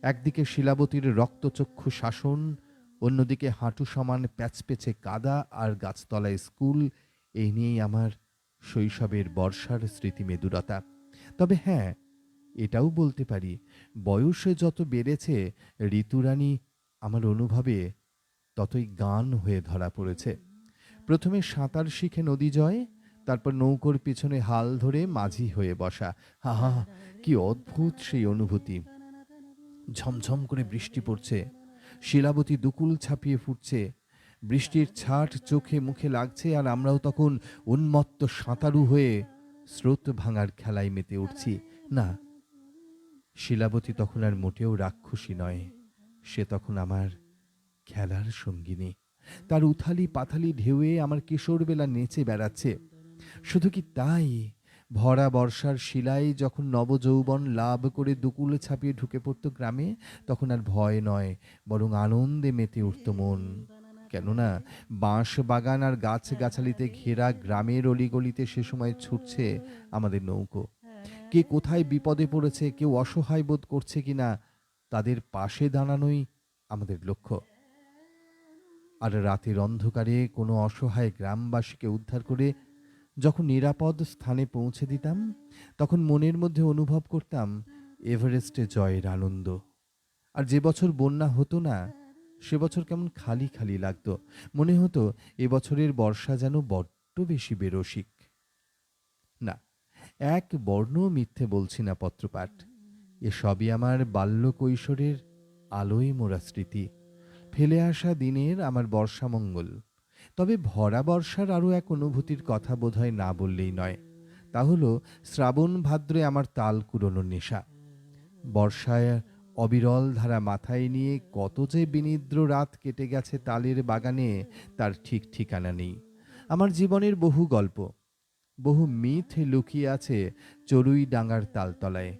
একদিকে শিলাবতীর রক্তচক্ষু শাসন, অন্যদিকে হাঁটু সমান প্যাচপেচে কাদা আর গাছতলায় স্কুল, এই নিয়েই আমার শৈশবের বর্ষার স্মৃতি মেদুরতা। তবে হ্যাঁ, এটাও বলতে পারি, বয়সে যত বেড়েছে ঋতুরানী আমার অনুভবে ততই গান হয়ে ধরা পড়েছে। প্রথমে সাঁতার শিখে নদী জয়, তারপর নৌকোর পিছনে হাল ধরে মাঝি হয়ে বসা। হা, কি অদ্ভুত সেই অনুভূতি! ঝমঝম করে বৃষ্টি পড়ছে, শিলাবতী দুকুল ছাপিয়ে ফুটছে, বৃষ্টির ছাট চোখে মুখে লাগছে, আর আমরাও তখন উন্মত্ত সাঁতারু হয়ে স্রোত ভাঙার খেলায় মেতে উঠছি। না, শিলাবতী তখন আর মোটেও রাক্ষসী নয়, সে তখন আমার খেলার সঙ্গিনী। তার উথালি পাথালি ঢেউয়ে আমার কিশোরবেলা নেচে বেড়াচ্ছে। শুধু কি তাই, ভরা বর্ষার শিলায় যখন নবযৌবন লাভ করে দুকুল ছাপিয়ে ঢুকে পড়ত গ্রামে, তখন আর ভয় নয়, বরং আনন্দে মেতে উঠত মন। কেননা বাঁশ বাগান আর গাছ গাছালিতে ঘেরা গ্রামের অলিগলিতে সে সময় ছুটছে আমাদের নৌকো। কে কোথায় বিপদে পড়েছে, কেউ অসহায় বোধ করছে কিনা, তাদের পাশে দাঁড়ানোই আমাদের লক্ষ্য। আর রাতের অন্ধকারে কোনো অসহায় গ্রামবাসীকে উদ্ধার করে যখন নিরাপদ স্থানে পৌঁছে দিতাম, তখন মনের মধ্যে অনুভব করতাম এভারেস্টে জয়ের আনন্দ। আর যে বছর বন্যা হতো না, সে বছর কেমন খালি খালি লাগতো। মনে হতো এবছরের বর্ষা যেন বড্ড বেশি বেরসিক। না, এক বর্ণ মিথ্যে বলছি না পত্রপাঠ, এসবই আমার বাল্য কৈশোরের আলোয় মোড়া স্মৃতি, ফেলে আসা দিনের আমার বর্ষামঙ্গল। তবে ভরা বর্ষার আরও এক অনুভূতির কথা বোধহয় না বললেই নয়, তা হলো শ্রাবণ ভাদ্রে আমার তাল কুড়োনো নেশা। বর্ষায় অবিরল ধারা মাথায় নিয়ে কত যে বিনিদ্র রাত কেটে গেছে তালের বাগানে, তার ঠিক ঠিকানা নেই। আমার জীবনের বহু গল্প, বহু মিথ লুকিয়ে আছে চড়ুই ডাঙার তালতলায়।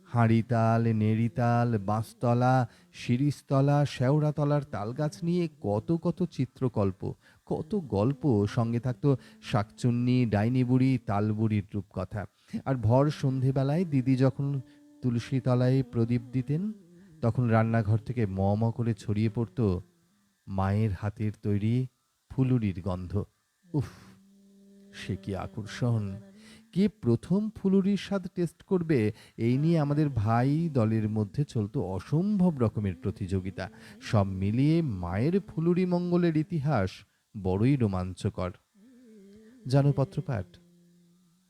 হাঁড়িতাল, নেড়িতাল, বাঁশতলা, শিরিষতলা, শেওড়াতলার তালগাছ নিয়ে কত কত চিত্রকল্প, কত গল্প, সঙ্গে থাকতো শাকচুন্নি, ডাইনি বুড়ি, তালবুড়ির রূপকথা। আর ভর সন্ধেবেলায় দিদি যখন তুলসী তলায় প্রদীপ দিতেন, তখন রান্নাঘর থেকে ম ম করে ছড়িয়ে পড়তো মায়ের হাতের তৈরি ফুলুরির গন্ধ। উফ, সে কি আকর্ষণ! কে প্রথম ফুলুরির স্বাদ টেস্ট করবে, এই নিয়ে আমাদের ভাই দলের মধ্যে চলতো অসম্ভব রকমের প্রতিযোগিতা। সব মিলিয়ে মায়ের ফুলুরি মঙ্গলের ইতিহাস বড়ই রোমাঞ্চকর। জানো পত্রপাঠ,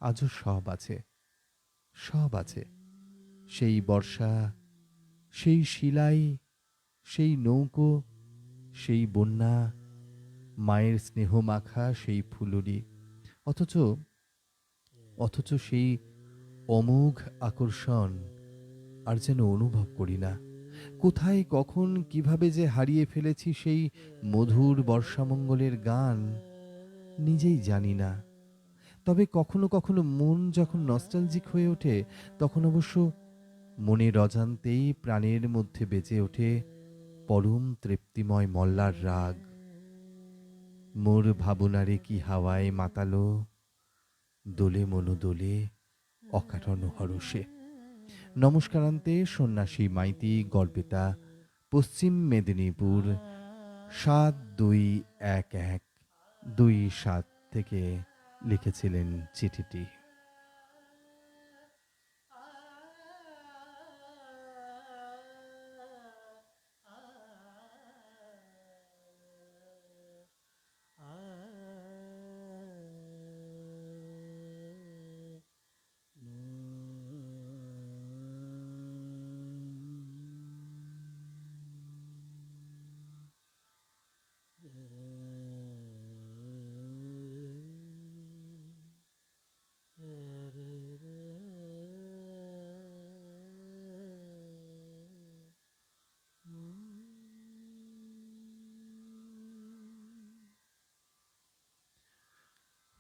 আজও সব আছে, সব আছে। সেই বর্ষা, সেই শিলাই, সেই নৌকো, সেই বন্যা, মায়ের স্নেহ মাখা সেই ফুলুরি। অথচ অথচ সেই অমোঘ আকর্ষণ আর যেন অনুভব করি না। কোথায়, কখন, কিভাবে যে হারিয়ে ফেলেছি সেই মধুর বর্ষামঙ্গলের গান, নিজেই জানি না। তবে কখনো কখনো মন যখন নস্টালজিক হয়ে ওঠে, তখন অবশ্য মনের অজান্তেই প্রাণের মধ্যে বেজে ওঠে পরম তৃপ্তিময় মল্লার রাগ। মোর ভাবনারে কি হাওয়ায় মাতালো, দোলে মনু দোলে অকারণ হরষে। নমস্কারান্তে সন্ন্যাসী মাইতি, গড়বেতা, পশ্চিম মেদিনীপুর, 721127 থেকে লিখেছিলেন চিঠিটি।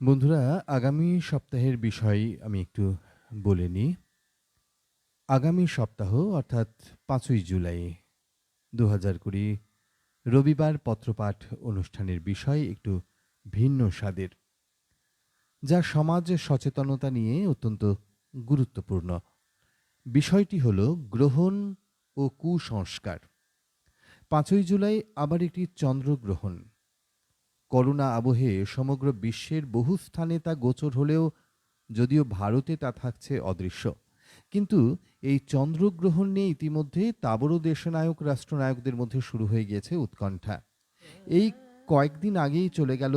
বন্ধুরা, আগামী সপ্তাহের বিষয় আমি একটু বলে নিই। আগামী সপ্তাহ অর্থাৎ 5ই জুলাই 2020 রবিবার পত্রপাঠ অনুষ্ঠানের বিষয় একটু ভিন্ন স্বাদের, যা সমাজ সচেতনতা নিয়ে অত্যন্ত গুরুত্বপূর্ণ। বিষয়টি হল গ্রহণ ও কুসংস্কার। 5ই জুলাই আবার একটি চন্দ্রগ্রহণ। করোনা আবহে সমগ্র বিশ্বের বহু স্থানে তা গোচর হলেও যদিও ভারতে তা থাকছে অদৃশ্য। কিন্তু এই চন্দ্রগ্রহণ নিয়ে ইতিমধ্যে তাবড় দেশনায়ক রাষ্ট্রনায়কদের মধ্যে শুরু হয়ে গিয়েছে উৎকণ্ঠা। এই কয়েকদিন আগেই চলে গেল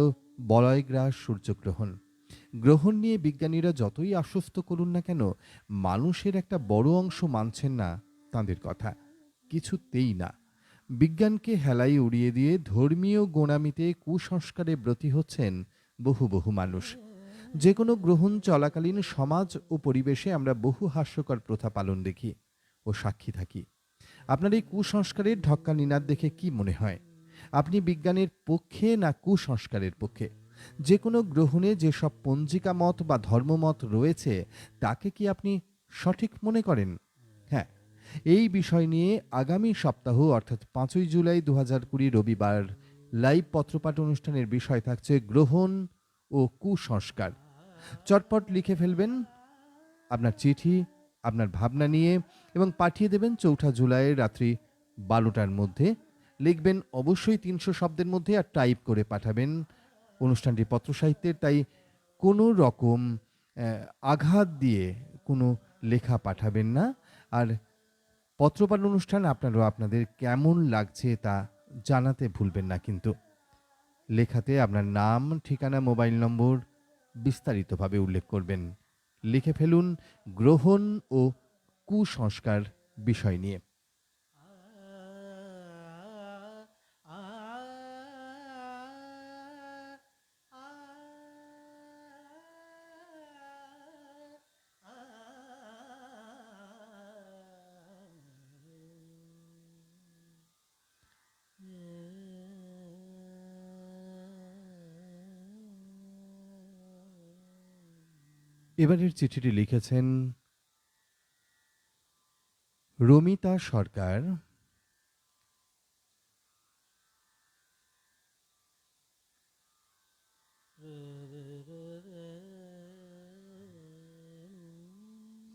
বলয়গ্রাস সূর্যগ্রহণ। গ্রহণ নিয়ে বিজ্ঞানীরা যতই আশ্বস্ত করুন না কেন, মানুষের একটা বড় অংশ মানছেন না তাঁদের কথা, কিছুতেই না। বিজ্ঞানকে হেলাই উড়িয়ে দিয়ে ধর্মীয় গোঁড়ামিতে কুসংস্কারে ব্রতী হচ্ছেন বহু বহু মানুষ। যে কোনো গ্রহণ চলাকালীন সমাজ ও পরিবেশে আমরা বহু হাস্যকর প্রথা পালন দেখি ও সাক্ষী থাকি। আপনার এই কুসংস্কারের ঢক্কা নিনাদ দেখে কি মনে হয়? আপনি বিজ্ঞানের পক্ষে না কুসংস্কারের পক্ষে? যে কোনো গ্রহণে যেসব পঞ্জিকা মত বা ধর্মমত রয়েছে, তাকে কি আপনি সঠিক মনে করেন? হ্যাঁ, এই বিষয় নিয়ে আগামী সপ্তাহ অর্থাৎ 5ই জুলাই 2020 রবিবার লাইভ পত্রপাঠ অনুষ্ঠানের বিষয় থাকছে গ্রহণ ও কুসংস্কার। চটপট লিখে ফেলবেন আপনার চিঠি, আপনার ভাবনা নিয়ে, এবং পাঠিয়ে দেবেন 4 জুলাই রাত্রি 12টার মধ্যে। লিখবেন অবশ্যই 300 শব্দের মধ্যে আর টাইপ করে পাঠাবেন। অনুষ্ঠানটি পত্রসাহিত্যের, তাই কোনো রকম আঘাত দিয়ে কোনো লেখা পাঠাবেন না। আর পত্রপাঠ অনুষ্ঠান আপনারাও আপনাদের কেমন লাগছে তা জানাতে ভুলবেন না কিন্তু। লেখাতে আপনার নাম, ঠিকানা, মোবাইল নম্বর বিস্তারিতভাবে উল্লেখ করবেন। লিখে ফেলুন গ্রহণ ও কুসংস্কার বিষয় নিয়ে। এবারের চিঠিটি লিখেছেন রমিতা সরকার।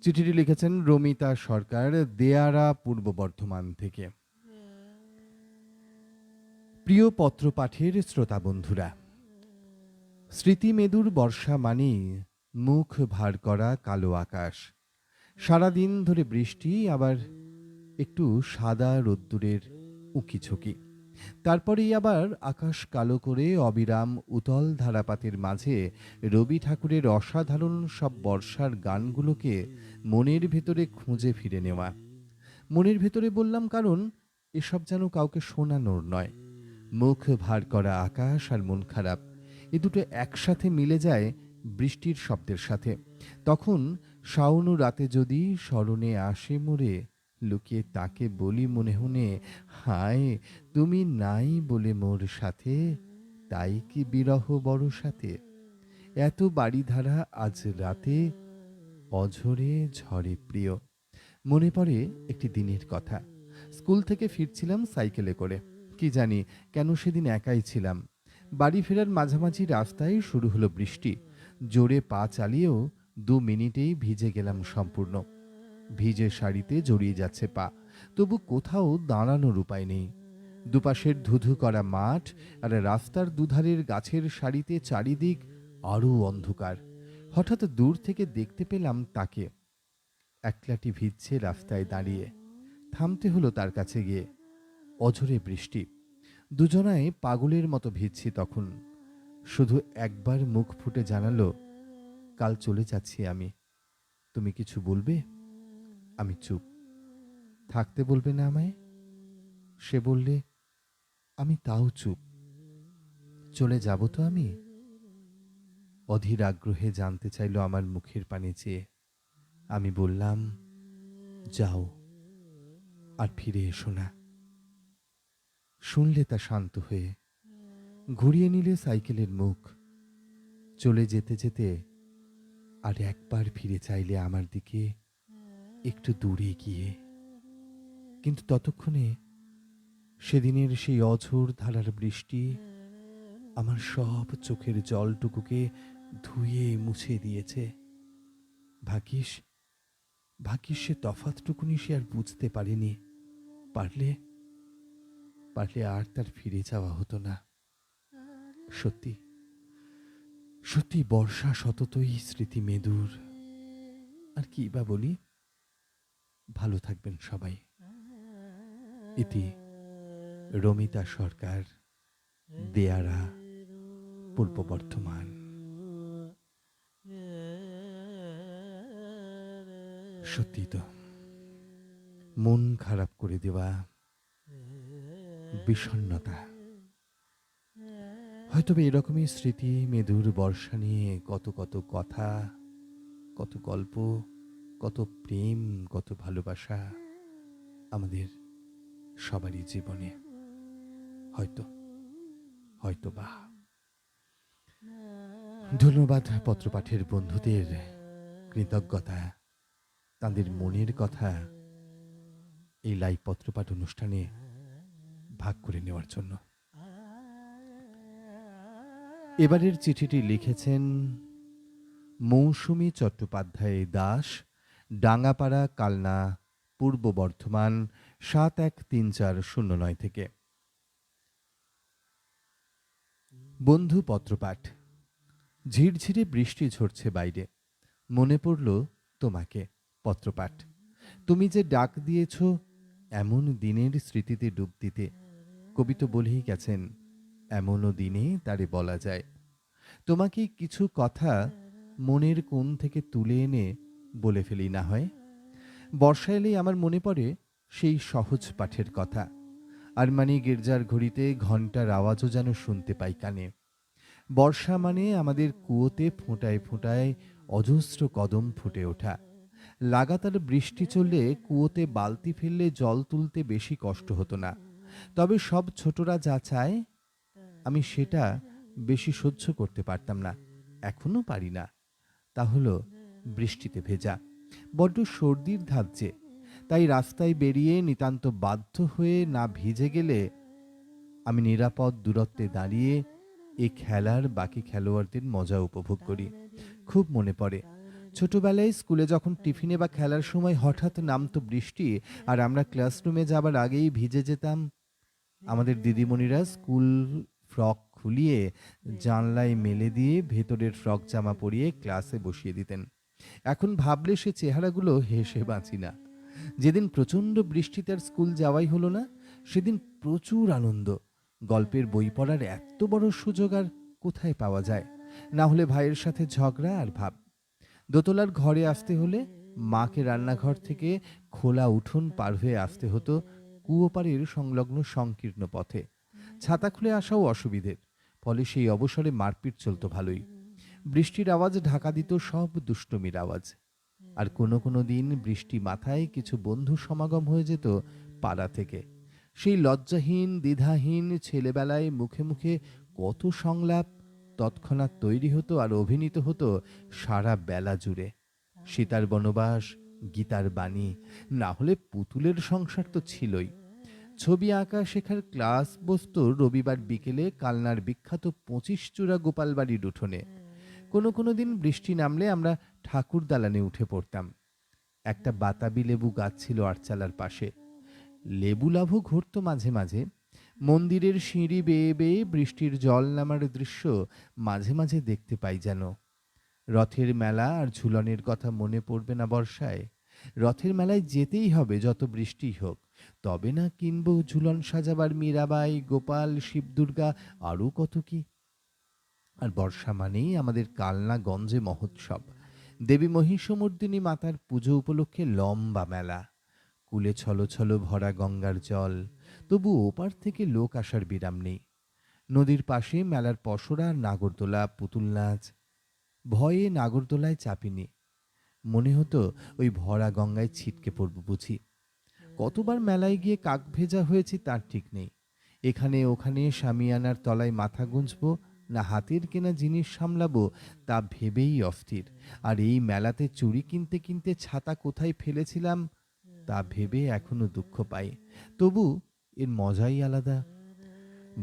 চিঠিটি লিখেছেন রমিতা সরকার, দেয়ারা, পূর্ব বর্ধমান থেকে। প্রিয় পত্রপাঠের শ্রোতা বন্ধুরা, স্মৃতিমেদুর বর্ষা মানেই মুখ ভার করা কালো আকাশ, সারাদিন ধরে বৃষ্টি, আবার একটু সাদা রোদ্দুরের উঁকিঝুঁকি, তারপরেই আবার আকাশ কালো করে অবিরাম উতল ধারাপাতের মাঝে রবি ঠাকুরের অসাধারণ সব বর্ষার গানগুলোকে মনের ভেতরে খুঁজে ফিরে নেওয়া। মনের ভেতরে বললাম, কারণ এসব যেন কাউকে শোনানোর নয়। মুখ ভার করা আকাশ আর মন খারাপ, এ দুটো একসাথে মিলে যায় বৃষ্টির শব্দের সাথে। তখন শাওন রাতে যদি স্মরণে আসে মোরে, লুকিয়ে তাকে বলি মনে হুনে, হায় তুমি নাই বলে মোর সাথে, তাই কি বিরহ বড় সাথে। এত বাড়িধারা আজ রাতে, অঝরে ঝরে প্রিয়। মনে পড়ে একটি দিনের কথা। স্কুল থেকে ফিরছিলাম সাইকেলে করে। কি জানি কেন সেদিন একাই ছিলাম। বাড়ি ফেরার মাঝামাঝি রাস্তায় শুরু হলো বৃষ্টি। জোরে পা চালিয়েও 2 মিনিটেই ভিজে গেলাম সম্পূর্ণ। ভিজে শাড়িতে জড়িয়ে যাচ্ছে পা, তবু কোথাও দাঁড়ানোর উপায় নেই। দুপাশের ধুধু করা মাঠ আর রাস্তার দুধারের গাছের সারিতে চারিদিক আরও অন্ধকার। হঠাৎ দূর থেকে দেখতে পেলাম তাকে, একলাটি ভিজছে রাস্তায় দাঁড়িয়ে। থামতে হলো তার কাছে গিয়ে। অঝরে বৃষ্টি, দুজনায় পাগলের মতো ভিজছি তখন। শুধু একবার মুখ ফুটে জানালো, কাল চলে যাচ্ছি আমি, তুমি কিছু বলবে? আমি চুপ। থাকতে বলবে না আমায়? সে বললে, আমি তাও চুপ। চলে যাব তো আমি? অধীর আগ্রহে জানতে চাইল আমার মুখের পানে চেয়ে। আমি বললাম, যাও, আর ফিরে এসো না। শুনলে তা শান্ত হয়ে ঘুরিয়ে নিলে সাইকেলের মুখ। চলে যেতে যেতে আর একবার ফিরে চাইলে আমার দিকে, একটু দূরে গিয়ে। কিন্তু ততক্ষণে সেদিনের সেই অঝোর ধারার বৃষ্টি আমার সব চোখের জলটুকুকে ধুয়ে মুছে দিয়েছে। ভাগ্যিস ভাগ্যিস সে তফাতটুকুনি সে আর বুঝতে পারেনি। পারলে পারলে আর তার ফিরে যাওয়া হতো না। সত্যি সত্যি বর্ষা সততই স্মৃতি মেদুর। আর কি বা বলি। ভালো থাকবেন সবাই। ইতি রমিতা সরকার, দেয়ারা, পূর্ব বর্ধমান। সত্যি তো, মন খারাপ করে দেওয়া বিষণ্ণতা। হয়তো এরকমই স্মৃতি মেদুর বর্ষা নিয়ে কত কত কথা, কত গল্প, কত প্রেম, কত ভালোবাসা আমাদের সবারই জীবনে। হয়তো হয়তো বা। ধন্যবাদ পত্রপাঠের বন্ধুদের, কৃতজ্ঞতা তাদের মনের কথা এই লাইভ পত্রপাঠ অনুষ্ঠানে ভাগ করে নেওয়ার জন্য। এবারের চিঠিটি লিখেছেন মৌসুমী চট্টোপাধ্যায় দাস, ডাঙ্গাপাড়া, কালনা, পূর্ব বর্ধমান 713409 থেকে। বন্ধু পত্রপাঠ, ঝিরঝিরে বৃষ্টি ঝরছে বাইরে। মনে পড়ল তোমাকে। পত্রপাঠ, তুমি যে ডাক দিয়েছ এমন দিনের স্মৃতিতে ডুব দিতে। কবি তো বলেই গেছেন, এমনও দিনে তারে বলা যায়। তোমাকে কিছু কথা মনের কোণ থেকে তুলে এনে বলে ফেলি না হয়। বর্ষা এলেই আমার মনে পড়ে সেই সহজ পাঠের কথা। আর মানে গির্জার ঘড়িতে ঘণ্টার আওয়াজও যেন শুনতে পাই কানে। বর্ষা মানে আমাদের কুয়োতে ফোঁটায় ফোঁটায় অজস্র কদম ফুটে ওঠা। লাগাতার বৃষ্টি চললে কুয়োতে বালতি ফেললে জল তুলতে বেশি কষ্ট হতো না। তবে সব ছোটরা যা চায় আমি সেটা বেশি সহ্য করতে পারতাম না, এখনো পারি না। তা হলো বৃষ্টিতে ভেজা। বড্ড সর্দির ধাঁচে, তাই রাস্তায় বেরিয়ে নিতান্ত বাধ্য হয়ে না ভিজে গেলে আমি নিরাপদ দূরত্বে দাঁড়িয়ে এই খেলার বাকি খেলোয়াড়দের মজা উপভোগ করি। খুব মনে পড়ে ছোটবেলায় স্কুলে যখন টিফিনে বা খেলার সময় হঠাৎ নামতো বৃষ্টি আর আমরা ক্লাসরুমে যাবার আগেই ভিজে যেতাম, আমাদের দিদিমণিরা স্কুল ফ্রক খুলিয়ে জানলায় মেলে দিয়ে ভেতরের ফ্রক জামা পরিয়ে ক্লাসে বসিয়ে দিতেন। এখন ভাবলে সে চেহারাগুলো হেসে বাঁচি না। যেদিন প্রচণ্ড বৃষ্টিতে আর স্কুল যাওয়াই হলো না, সেদিন প্রচুর আনন্দ। গল্পের বই পড়ার এত বড় সুযোগ আর কোথায় পাওয়া যায়? না হলে ভাইয়ের সাথে ঝগড়া আর ভাব। দোতলার ঘরে আসতে হলে মাকে রান্নাঘর থেকে খোলা উঠোন পার হয়ে আসতে হতো কুয়োপাড়ের সংলগ্ন সংকীর্ণ পথে। ছাতা খুলে আসাও অসুবিধের, ফলে সেই অবসরে মারপিট চলতো ভালোই। বৃষ্টির আওয়াজ ঢাকা দিত সব দুষ্টুমির আওয়াজ। আর কোনো কোনো দিন বৃষ্টি মাথায় কিছু বন্ধু সমাগম হয়ে যেত পাড়া থেকে। সেই লজ্জাহীন দ্বিধাহীন ছেলেবেলায় মুখে মুখে কত সংলাপ তৎক্ষণাৎ তৈরি হতো আর অভিনীত হতো সারা বেলা জুড়ে। সীতার বনবাস, গীতার বাণী, না হলে পুতুলের সংসার তো ছিলই। ছবি আঁকা শেখার ক্লাস বসতো রবিবার বিকেলে কালনার বিখ্যাত 25 চূড়া গোপালবাড়ির উঠোনে। কোনো কোনো দিন বৃষ্টি নামলে আমরা ঠাকুর দালানে উঠে পড়তাম। একটা বাতাবি লেবু গাছ ছিল আটচালার পাশে। লেবু লাভও ঘটতো মাঝে মাঝে। মন্দিরের সিঁড়ি বেয়ে বেয়ে বৃষ্টির জল নামার দৃশ্য মাঝে মাঝে দেখতে পাই যেন। রথের মেলা আর ঝুলনের কথা মনে পড়বে না বর্ষায়? রথের মেলায় যেতেই হবে যত বৃষ্টিই হোক, তবে না কিনবো ঝুলন সাজাবার মীরাবাই, গোপাল, শিবদুর্গা, আরও কত কি। আর বর্ষা মানেই আমাদের কালনাগঞ্জে মহোৎসব। দেবী মহিষমর্দিনী মাতার পুজো উপলক্ষে লম্বা মেলা। কূলে ছলো ছলো ভরা গঙ্গার জল, তবু ওপার থেকে লোক আসার বিরাম নেই। নদীর পাশে মেলার পসরা আর নাগরদোলা, পুতুল নাচ। ভয়ে নাগরদোলায় চাপিনি, মনে হতো ওই ভরা গঙ্গায় ছিটকে পড়ব বুঝি। কতবার মেলায় গিয়ে কাক ভেজা হয়েছি তার ঠিক নেই। এখানে ওখানে শামিয়ানার তলায় মাথা গুঁজবো না হাতের কেনা জিনিস সামলাবো তা ভেবেই অস্থির। আর এই মেলাতে চুড়ি কিনতে কিনতে ছাতা কোথায় ফেলেছিলাম তা ভেবে এখনো দুঃখ পাই। তবু এর মজাই আলাদা।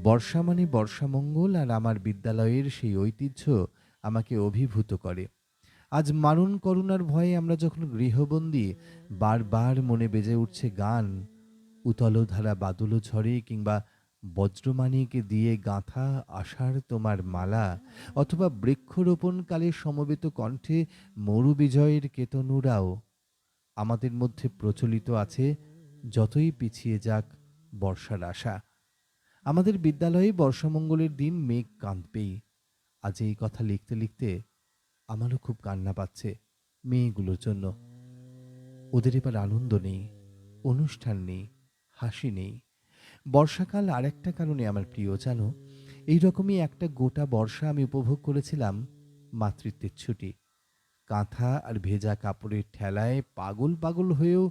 বর্ষা মানে বর্ষামঙ্গল, আর আমার বিদ্যালয়ের সেই ঐতিহ্য আমাকে অভিভূত করে। আজ মারণ করুণার ভয়ে আমরা যখন গৃহবন্দী, বারবার মনে বেজে উঠছে গান, উতলধারা বাদল ঝরে কিংবা বজ্রমানিকে দিয়ে গাঁথা আষাঢ় তোমার মালা, অথবা বৃক্ষরোপণকালে সমবেত কণ্ঠে মরু বিজয়ের কেতনুরাও। আমাদের মধ্যে প্রচলিত আছে যতই পিছিয়ে যাক বর্ষার আশা। আমাদের বিদ্যালয়ে বর্ষামঙ্গলের দিন মেঘ কাঁদবেই। আজ এই কথা লিখতে লিখতে আমারও খুব কান্না পাচ্ছে মেয়েগুলোর জন্য। ওদের এবার আনন্দ নেই, অনুষ্ঠান নেই, হাসি নেই। বর্ষাকাল আর একটা কারণে আমার প্রিয় জানো। এইরকমই একটা গোটা বর্ষা আমি উপভোগ করেছিলাম মাতৃত্বের ছুটি। কাঁথা আর ভেজা কাপড়ের ঠেলায় পাগল পাগল হয়েও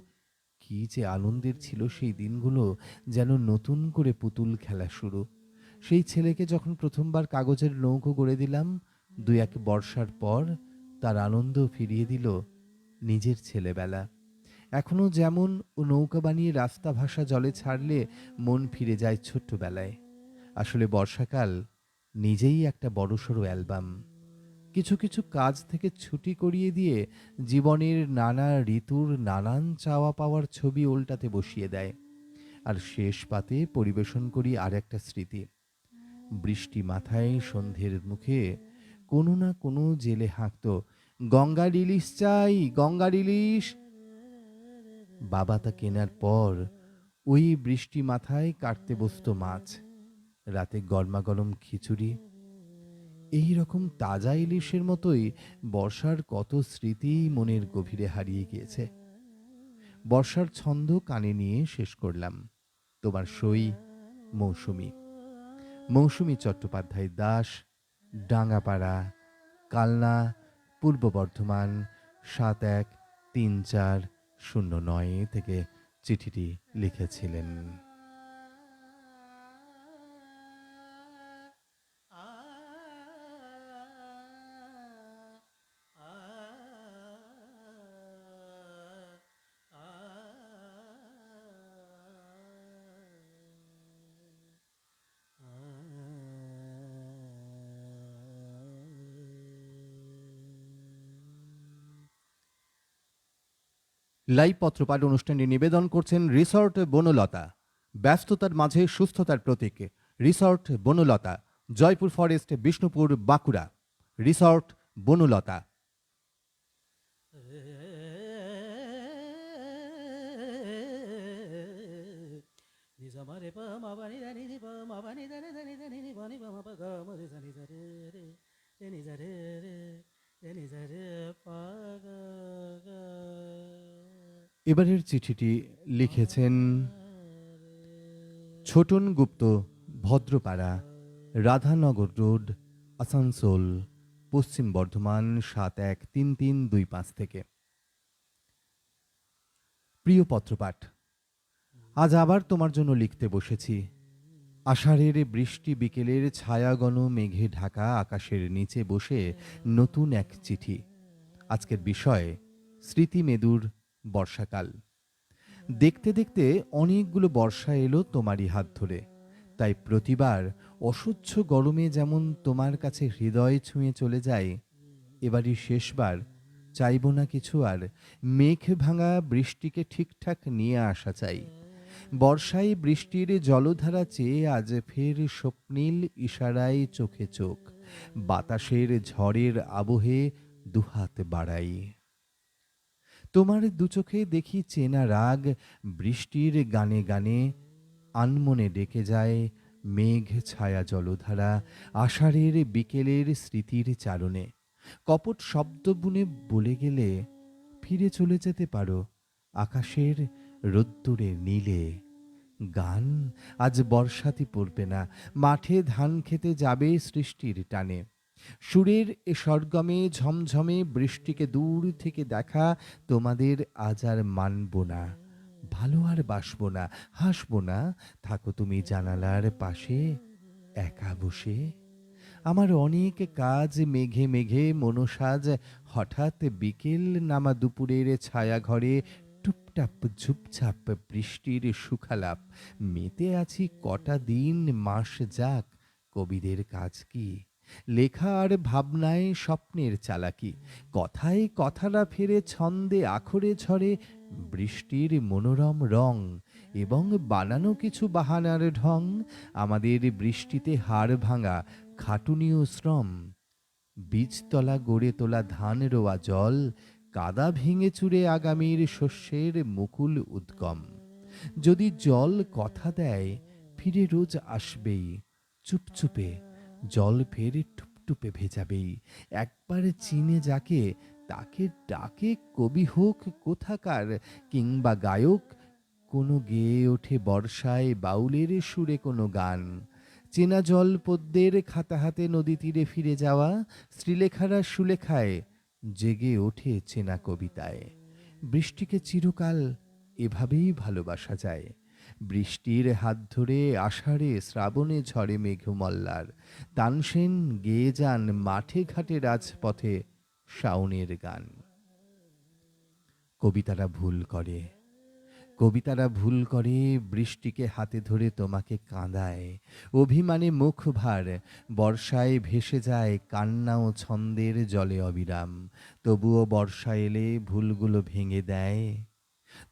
কি যে আনন্দের ছিল সেই দিনগুলো, যেন নতুন করে পুতুল খেলা শুরু। সেই ছেলেকে যখন প্রথমবার কাগজের নৌকো গড়ে দিলাম, দুই এক বর্ষার পর তার আনন্দ ফিরিয়ে দিল নিজের ছেলেবেলা। এখনো যেমন ও নৌকা বানিয়ে রাস্তা ভাসা জলে ছাড়লে মন ফিরে যায় ছোট্টবেলায়। আসলে বর্ষাকাল নিজেই একটা বড়সড় অ্যালবাম। কিছু কিছু কাজ থেকে ছুটি করিয়ে দিয়ে জীবনের নানা ঋতুর নানান চাওয়া পাওয়ার ছবি উল্টাতে বসিয়ে দেয়। আর শেষ পাতে পরিবেশন করি আর একটা স্মৃতি। বৃষ্টি মাথায় সন্ধ্যের মুখে কোনো না কোনো জেলে হাঁকত, গঙ্গার ইলিশ চাই, গঙ্গার ইলিশ। বাবা তা কেনার পর ওই বৃষ্টি মাথায় কাটতে বসতো মাছ। রাতে গরমাগরম খিচুড়ি। এই রকম তাজা ইলিশের মতোই বর্ষার কত স্মৃতি মনের গভীরে হারিয়ে গিয়েছে। বর্ষার ছন্দ কানে নিয়ে শেষ করলাম তোমার সই মৌসুমী। মৌসুমী চট্টোপাধ্যায় দাস, ডাঙ্গাপাড়া, কালনা, পূর্ব বর্ধমান ৭১৩৪০৯ থেকে চিঠিটি লিখেছিলেন। লাইভ পত্রপাঠ অনুষ্ঠানে নিবেদন করছেন রিসর্ট বনলতা। ব্যস্ততার মাঝে সুস্থতার প্রতীক resort Banalata, Joypur forest, Bishnupur, Bankura. Resort Banalata. এবারের চিঠিটি লিখেছেন ছোটন গুপ্ত, ভদ্রপাড়া, রাধানগর রোড, আসানসোল, পশ্চিম বর্ধমান 713325 থেকে। প্রিয় পত্রপাঠ, আজ আবার তোমার জন্য লিখতে বসেছি। আষাঢ়ের বৃষ্টি বিকেলের ছায়াগণ মেঘে ঢাকা আকাশের নিচে বসে নতুন এক চিঠি। আজকের বিষয় স্মৃতিমেদুর বর্ষাকাল। দেখতে দেখতে অনেকগুলো বর্ষা এলো তোমারই হাত ধরে, তাই প্রতিবার অসহ্য গরমে যেমন তোমার কাছে হৃদয় ছুঁয়ে চলে যায়, এবারই শেষবার চাইব না কিছু আর, মেঘ ভাঙা বৃষ্টিকে ঠিকঠাক নিয়ে আসা চাই। বর্ষায় বৃষ্টির জলধারা চেয়ে আজ ফের স্বপ্নীল ইশারায় চোখে চোখ, বাতাসের ঝড়ের আবহে দুহাত বাড়াই। তোমার দুচোখে দেখি চেনা রাগ, বৃষ্টির গানে গানে আনমনে ডেকে যায় মেঘ ছায়া জলধারা, আষাঢ়ের বিকেলের স্মৃতির চারণে। কপট শব্দ বুনে বলে গেলে ফিরে চলে যেতে পারো আকাশের রোদ্দুরে নীলে। গান আজ বর্ষাতি পড়বে না, মাঠে ধান খেতে যাবে সৃষ্টির টানে। সুরের এ সরগমে ঝমঝমে বৃষ্টিকে দূর থেকে দেখা তোমাদের আজ আর মানব না, ভালো আর বাসবো না, হাসবো না, থাকো তুমি জানালার পাশে একা বসে। আমার অনেক কাজ মেঘে মেঘে মনসাজ, হঠাৎ বিকেল নামা দুপুরের ছায়া ঘরে টুপটাপ ঝুপঝাপ বৃষ্টির সুখালাপ। মেতে আছি কটা দিন মাস যাক, কবিদের কাজ কি লেখা আর ভাবনায় স্বপ্নের চালাকি। কথায় কথাটা ফেরে ছন্দে আখরে ঝরে বৃষ্টির মনোরম রং, এবং বানানো কিছু বাহানার ঢং। আমাদের বৃষ্টিতে হাড় ভাঙা খাটুনিও শ্রম, বীজতলা গড়ে তোলা ধান রোয়া জল, কাদা ভেঙে চুরে আগামীর শস্যের মুকুল উদ্গম। যদি জল কথা দেয় ফিরে রোজ আসবেই, চুপচুপে জল ফের টুপটুপে ভেজাবেই। একবার চিনে যাকে তাকে ডাকে কবি হোক কোথাকার কিংবা গায়ক, কোনো গেয়ে ওঠে বর্ষায় বাউলের সুরে কোনো গান। চেনা জল পদ্মের খাতা হাতে নদী তীরে ফিরে যাওয়া, শ্রীলেখারা সুলেখায় জেগে ওঠে চেনা কবিতায়। বৃষ্টিকে চিরকাল এভাবেই ভালোবাসা যায়। বৃষ্টির হাত ধরে আষাঢ়ে শ্রাবণে ঝরে মেঘমল্লার, তানসেন গেয়ে যান মাঠে ঘাটে রাজপথে শাওনের গান। কবিতারা ভুল করে, কবিতারা ভুল করে, বৃষ্টিকে হাতে ধরে তোমাকে কাঁদায়। অভিমানে মুখ ভার, বর্ষায় ভেসে যায় কান্না ও ছন্দের জলে অবিরাম। তবুও বর্ষা এলে ভুলগুলো ভেঙে দেয়,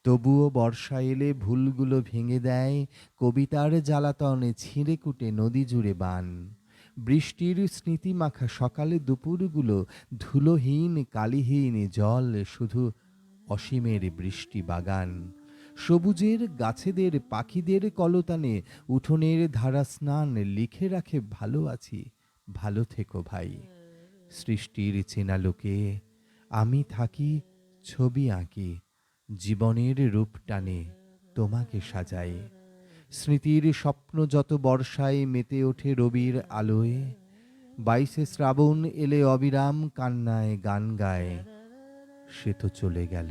তবুও বর্ষা এলে ভুলগুলো ভেঙে দেয়। কবিতার জ্বালাতনে ছিঁড়ে কুটে নদী জুড়ে বান। বৃষ্টির স্মৃতি মাখা সকালে দুপুরগুলো ধুলোহীন কালিহীন জল, শুধু অসীমের বৃষ্টি বাগান। সবুজের গাছেদের পাখিদের কলতানে উঠোনের ধারা স্নান, লিখে রাখে ভালো আছি, ভালো থেকো ভাই। সৃষ্টির চেনা লোকে আমি থাকি, ছবি আঁকি, জীবনের রূপ টানে তোমাকে সাজাই। স্মৃতির স্বপ্ন যত বর্ষায় মেতে ওঠে রবির আলোয়, 22শে শ্রাবণ এলে অবিরাম কান্নায় গান গায়। সে তো চলে গেল,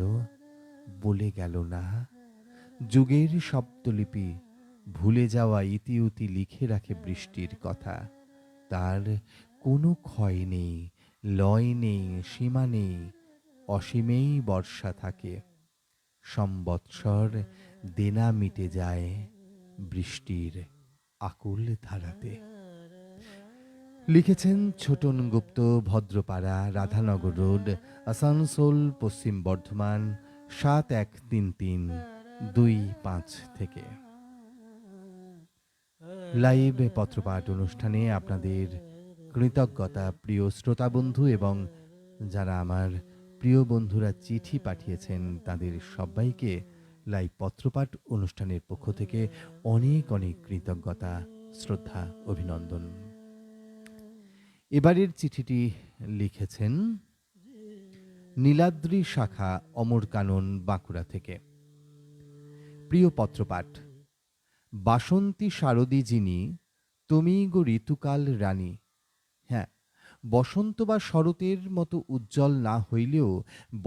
বলে গেল না। যুগের শব্দলিপি ভুলে যাওয়া ইতিউতি লিখে রাখে বৃষ্টির কথা। তার কোনো ক্ষয় নেই, লয় নেই, সীমা নেই, অসীমেই বর্ষা থাকে। সম্বৎসর দেনা মিটে যায় বৃষ্টির আকুল ধারাতে। লিখেছেন ছোটন গুপ্ত, ভদ্রপাড়া, রাধানগর রোড, আসানসোল, পশ্চিম বর্ধমান 713325 থেকে। লাইভ পত্রপাঠ অনুষ্ঠানে আপনাদের কৃতজ্ঞতা প্রিয় শ্রোতা বন্ধু এবং যারা আমার প্রিয় বন্ধুরা চিঠি পাঠিয়েছেন তাদের সবাইকে লাইভ পত্রপাঠ অনুষ্ঠানের পক্ষ থেকে অনেক অনেক কৃতজ্ঞতা, শ্রদ্ধা, অভিনন্দন। এবারের চিঠিটি লিখেছেন নীলাদ্রি শাখা, অমর কানন, বাঁকুড়া থেকে। প্রিয় পত্রপাঠ, বাসন্তী শারদী যিনি, তুমি গো ঋতুকাল রানী। হ্যাঁ, বসন্ত বা শরতের মতো উজ্জ্বল না হইলেও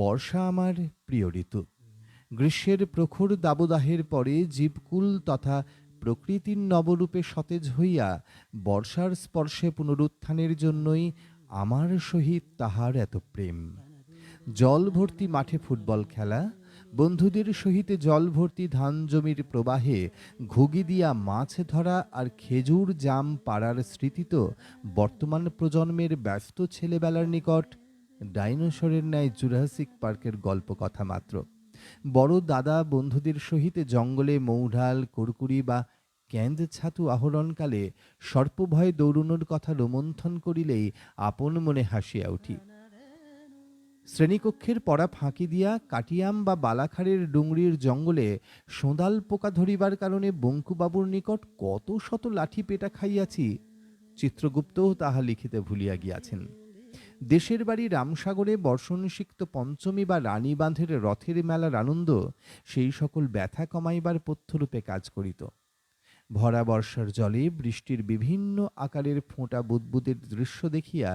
বর্ষা আমার প্রিয় ঋতু। গ্রীষ্মের প্রখর দাবদাহের পরে জীবকুল তথা প্রকৃতির নবরূপে সতেজ হইয়া বর্ষার স্পর্শে পুনরুত্থানের জন্যই আমার সহিত তাহার এত প্রেম। জল ভর্তি মাঠে ফুটবল খেলা, বন্ধুদের সহিত জল ভর্তি ধান জমির প্রবাহে ঘুগি দিয়া মাছ ধরা আর খেজুর জাম পাড়ার স্মৃতি তো বর্তমান প্রজন্মের ব্যস্ত ছেলেবেলার নিকট ডাইনোসরের ন্যায় জুরাসিক পার্কের গল্প কথা মাত্র। বড় দাদা বন্ধুদের সহিত জঙ্গলে মৌঢাল, কুরকুরি বা ক্যান্দ ছাতু আহরণকালে সর্পভয়ে দৌড়ানোর কথা রোমন্থন করিলেই আপন মনে হাসিয়া উঠি। শ্রেণীকক্ষের পড়া ফাঁকি দিয়া কাটিয়াম বা বালাখারের ডুংরির জঙ্গলে সোঁদাল পোকা ধরিবার কারণে বঙ্কুবাবুর নিকট কত শত লাঠি পেটা খাইয়াছি, চিত্রগুপ্তও তাহা লিখিতে ভুলিয়া গিয়াছেন। দেশের বাড়ি রামসাগরে বর্ষণসিক্ত পঞ্চমী বা রানী বাঁধের রথের মেলার আনন্দ সেই সকল ব্যথা কমাইবার পথ্যরূপে কাজ করিত। ভরা বর্ষার জলে বৃষ্টির বিভিন্ন আকারের ফোঁটা বুদবুদের দৃশ্য দেখিয়া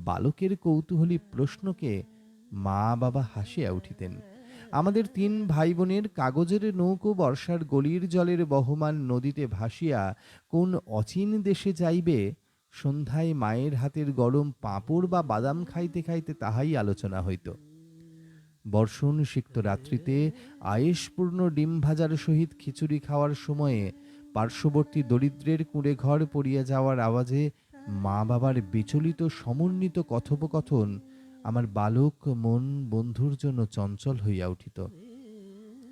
বালকের কৌতূহলী প্রশ্নকে মা বাবা হাসিয়া উঠিতেন। আমাদের 3 ভাই বোনের কাগজের নৌকো বর্ষার গলির জলের বহমান নদীতে ভাসিয়া কোন অচিন দেশে যাইবে, সন্ধ্যায় মায়ের হাতের গরম পাঁপড় বা বাদাম খাইতে খাইতে তাহাই আলোচনা হইত। বর্ষণ সিক্ত রাত্রিতে আয়েশপূর্ণ ডিম ভাজার সহিত খিচুড়ি খাওয়ার সময়ে পার্শ্ববর্তী দরিদ্রের কুঁড়ে ঘর পড়িয়া যাওয়ার আওয়াজে মা বাবার বিচলিত সমন্বিত কথোপকথন আমার বালক মন বন্ধুর জন্য চঞ্চল হইয়া উঠিত।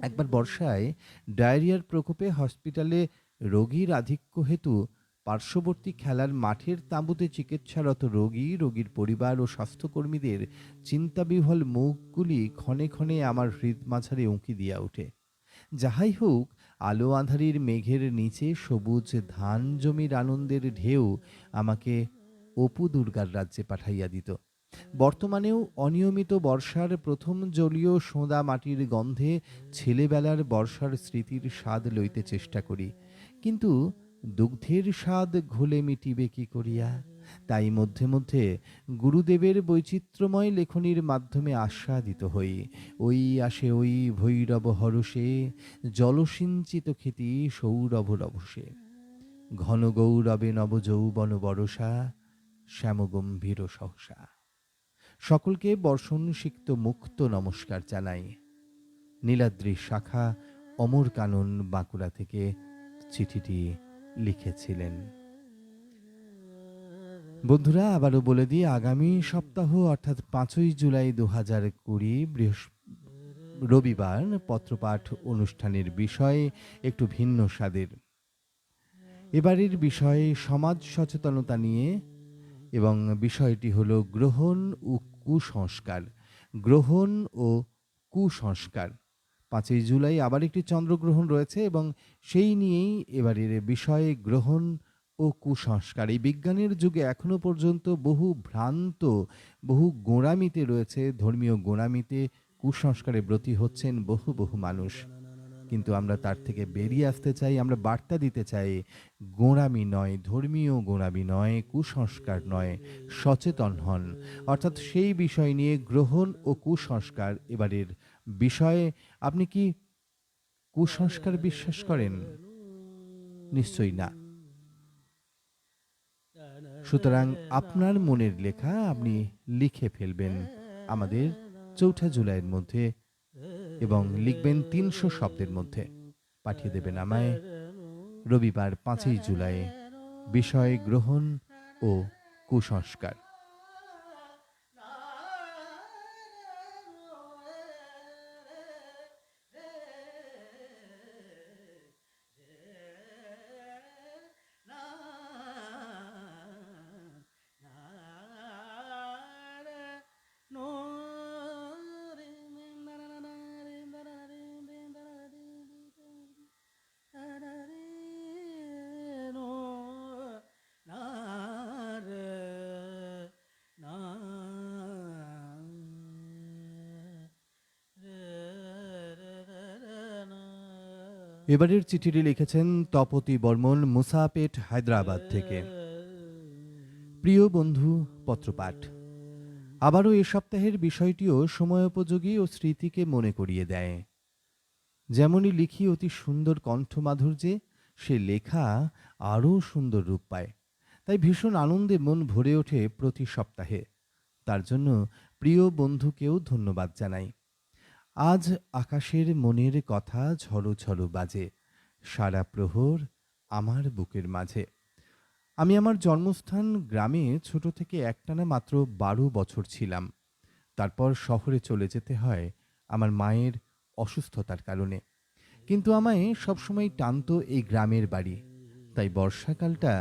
একবার বর্ষায় ডায়রিয়ার প্রকোপে হসপিটালে রোগীর আধিক্য হেতু পার্শ্ববর্তী খেলার মাঠের তাঁবুতে চিকিৎসারত রোগী, রোগীর পরিবার ও স্বাস্থ্যকর্মীদের চিন্তাবিহ্বল মুখগুলি ক্ষণে ক্ষণে আমার হৃদমাঝারে উঁকি দিয়া ওঠে। যাহাই হোক, আলো আঁধারির মেঘের নিচে সবুজ ধান জমির আনন্দের ঢেউ আমাকে অপু দুর্গার রাজ্যে পাঠাইয়া দিত। বর্তমানেও অনিয়মিত বর্ষার প্রথম জলীয় সোঁদা মাটির গন্ধে ছেলেবেলার বর্ষার স্মৃতির স্বাদ লইতে চেষ্টা করি, কিন্তু দুগ্ধের স্বাদ ঘোলে মিটিবে কি করিয়া। তাই মধ্যে মধ্যে গুরুদেবের বৈচিত্র্যময় লেখনীর মাধ্যমে আস্বাদিত হই। ওই আসে ওই ভৈরব হরষে, জলসিঞ্চিত ক্ষিতি সৌরভ রভসে, ঘন গৌরবে নবযৌবন বরষা, শ্যামগম্ভীর সহসা। সকলকে বর্ষণ সিক্ত মুক্ত নমস্কার জানাই। নীলাদ্রি শাখা, অমর কানন, বাঁকুড়া থেকে চিঠিটি লিখেছিলেন। বন্ধুরা, আবারও বলে দিই, আগামী সপ্তাহ অর্থাৎ 5ই জুলাই 2020 রবিবার পত্রপাঠ অনুষ্ঠানের বিষয় একটু ভিন্ন স্বাদের। এবারের বিষয় সমাজ সচেতনতা নিয়ে, এবং বিষয়টি হলো গ্রহণ ও কুসংস্কার। গ্রহণ ও কুসংস্কার। 5ই জুলাই আবার একটি চন্দ্রগ্রহণ রয়েছে এবং সেই নিয়েই এবারের বিষয় গ্রহণ ও কুসংস্কার। এই বিজ্ঞানের যুগে এখনো পর্যন্ত বহু ভ্রান্ত, বহু গোঁড়ামিতে রয়েছে, ধর্মীয় গোঁড়ামিতে, কুসংস্কারে ব্রতী হচ্ছেন বহু বহু মানুষ। কিন্তু আমরা তার থেকে বেরিয়ে আসতে চাই। আমরা বার্তা দিতে চাই, গোঁড়ামি নয়, ধর্মীয় গোঁড়ামি নয়, কুসংস্কার নয়, সচেতন হন। অর্থাৎ সেই বিষয় নিয়ে গ্রহণ ও কুসংস্কার এবারের বিষয়ে। আপনি কি কুসংস্কার বিশ্বাস করেন? নিশ্চয়ই না। সুতরাং আপনার মনের লেখা আপনি লিখে ফেলবেন আমাদের 4 জুলাইয়ের মধ্যে এবং লিখবেন 300 শব্দের মধ্যে, পাঠিয়ে দেবেন আমায়। রবিবার 5ই জুলাই, বিষয় গ্রহণ ও কুসংস্কার। এবারের চিঠিটি লিখেছেন তপতি বর্মন, মুসাপেট, হায়দ্রাবাদ থেকে। প্রিয় বন্ধু পত্রপাঠ, আবারও এ সপ্তাহের বিষয়টিও সময়োপযোগী ও স্মৃতিকে মনে করিয়ে দেয়। যেমনই লিখি অতি সুন্দর কণ্ঠমাধুর্যে, সে লেখা আরও সুন্দর রূপ পায়। তাই ভীষণ আনন্দে মন ভরে ওঠে প্রতি সপ্তাহে। তার জন্য প্রিয় বন্ধুকেও ধন্যবাদ জানাই। আজ আকাশের মনের কথা ঝড়ো ঝড়ো বাজে, সারা প্রহর আমার বুকের মাঝে। আমি আমার জন্মস্থান গ্রামে ছোট থেকে একটানা মাত্র 12 বছর ছিলাম। তারপর শহরে চলে যেতে হয় আমার মায়ের অসুস্থতার কারণে। কিন্তু আমায় সবসময় টানতো এই গ্রামের বাড়ি। তাই বর্ষাকালটা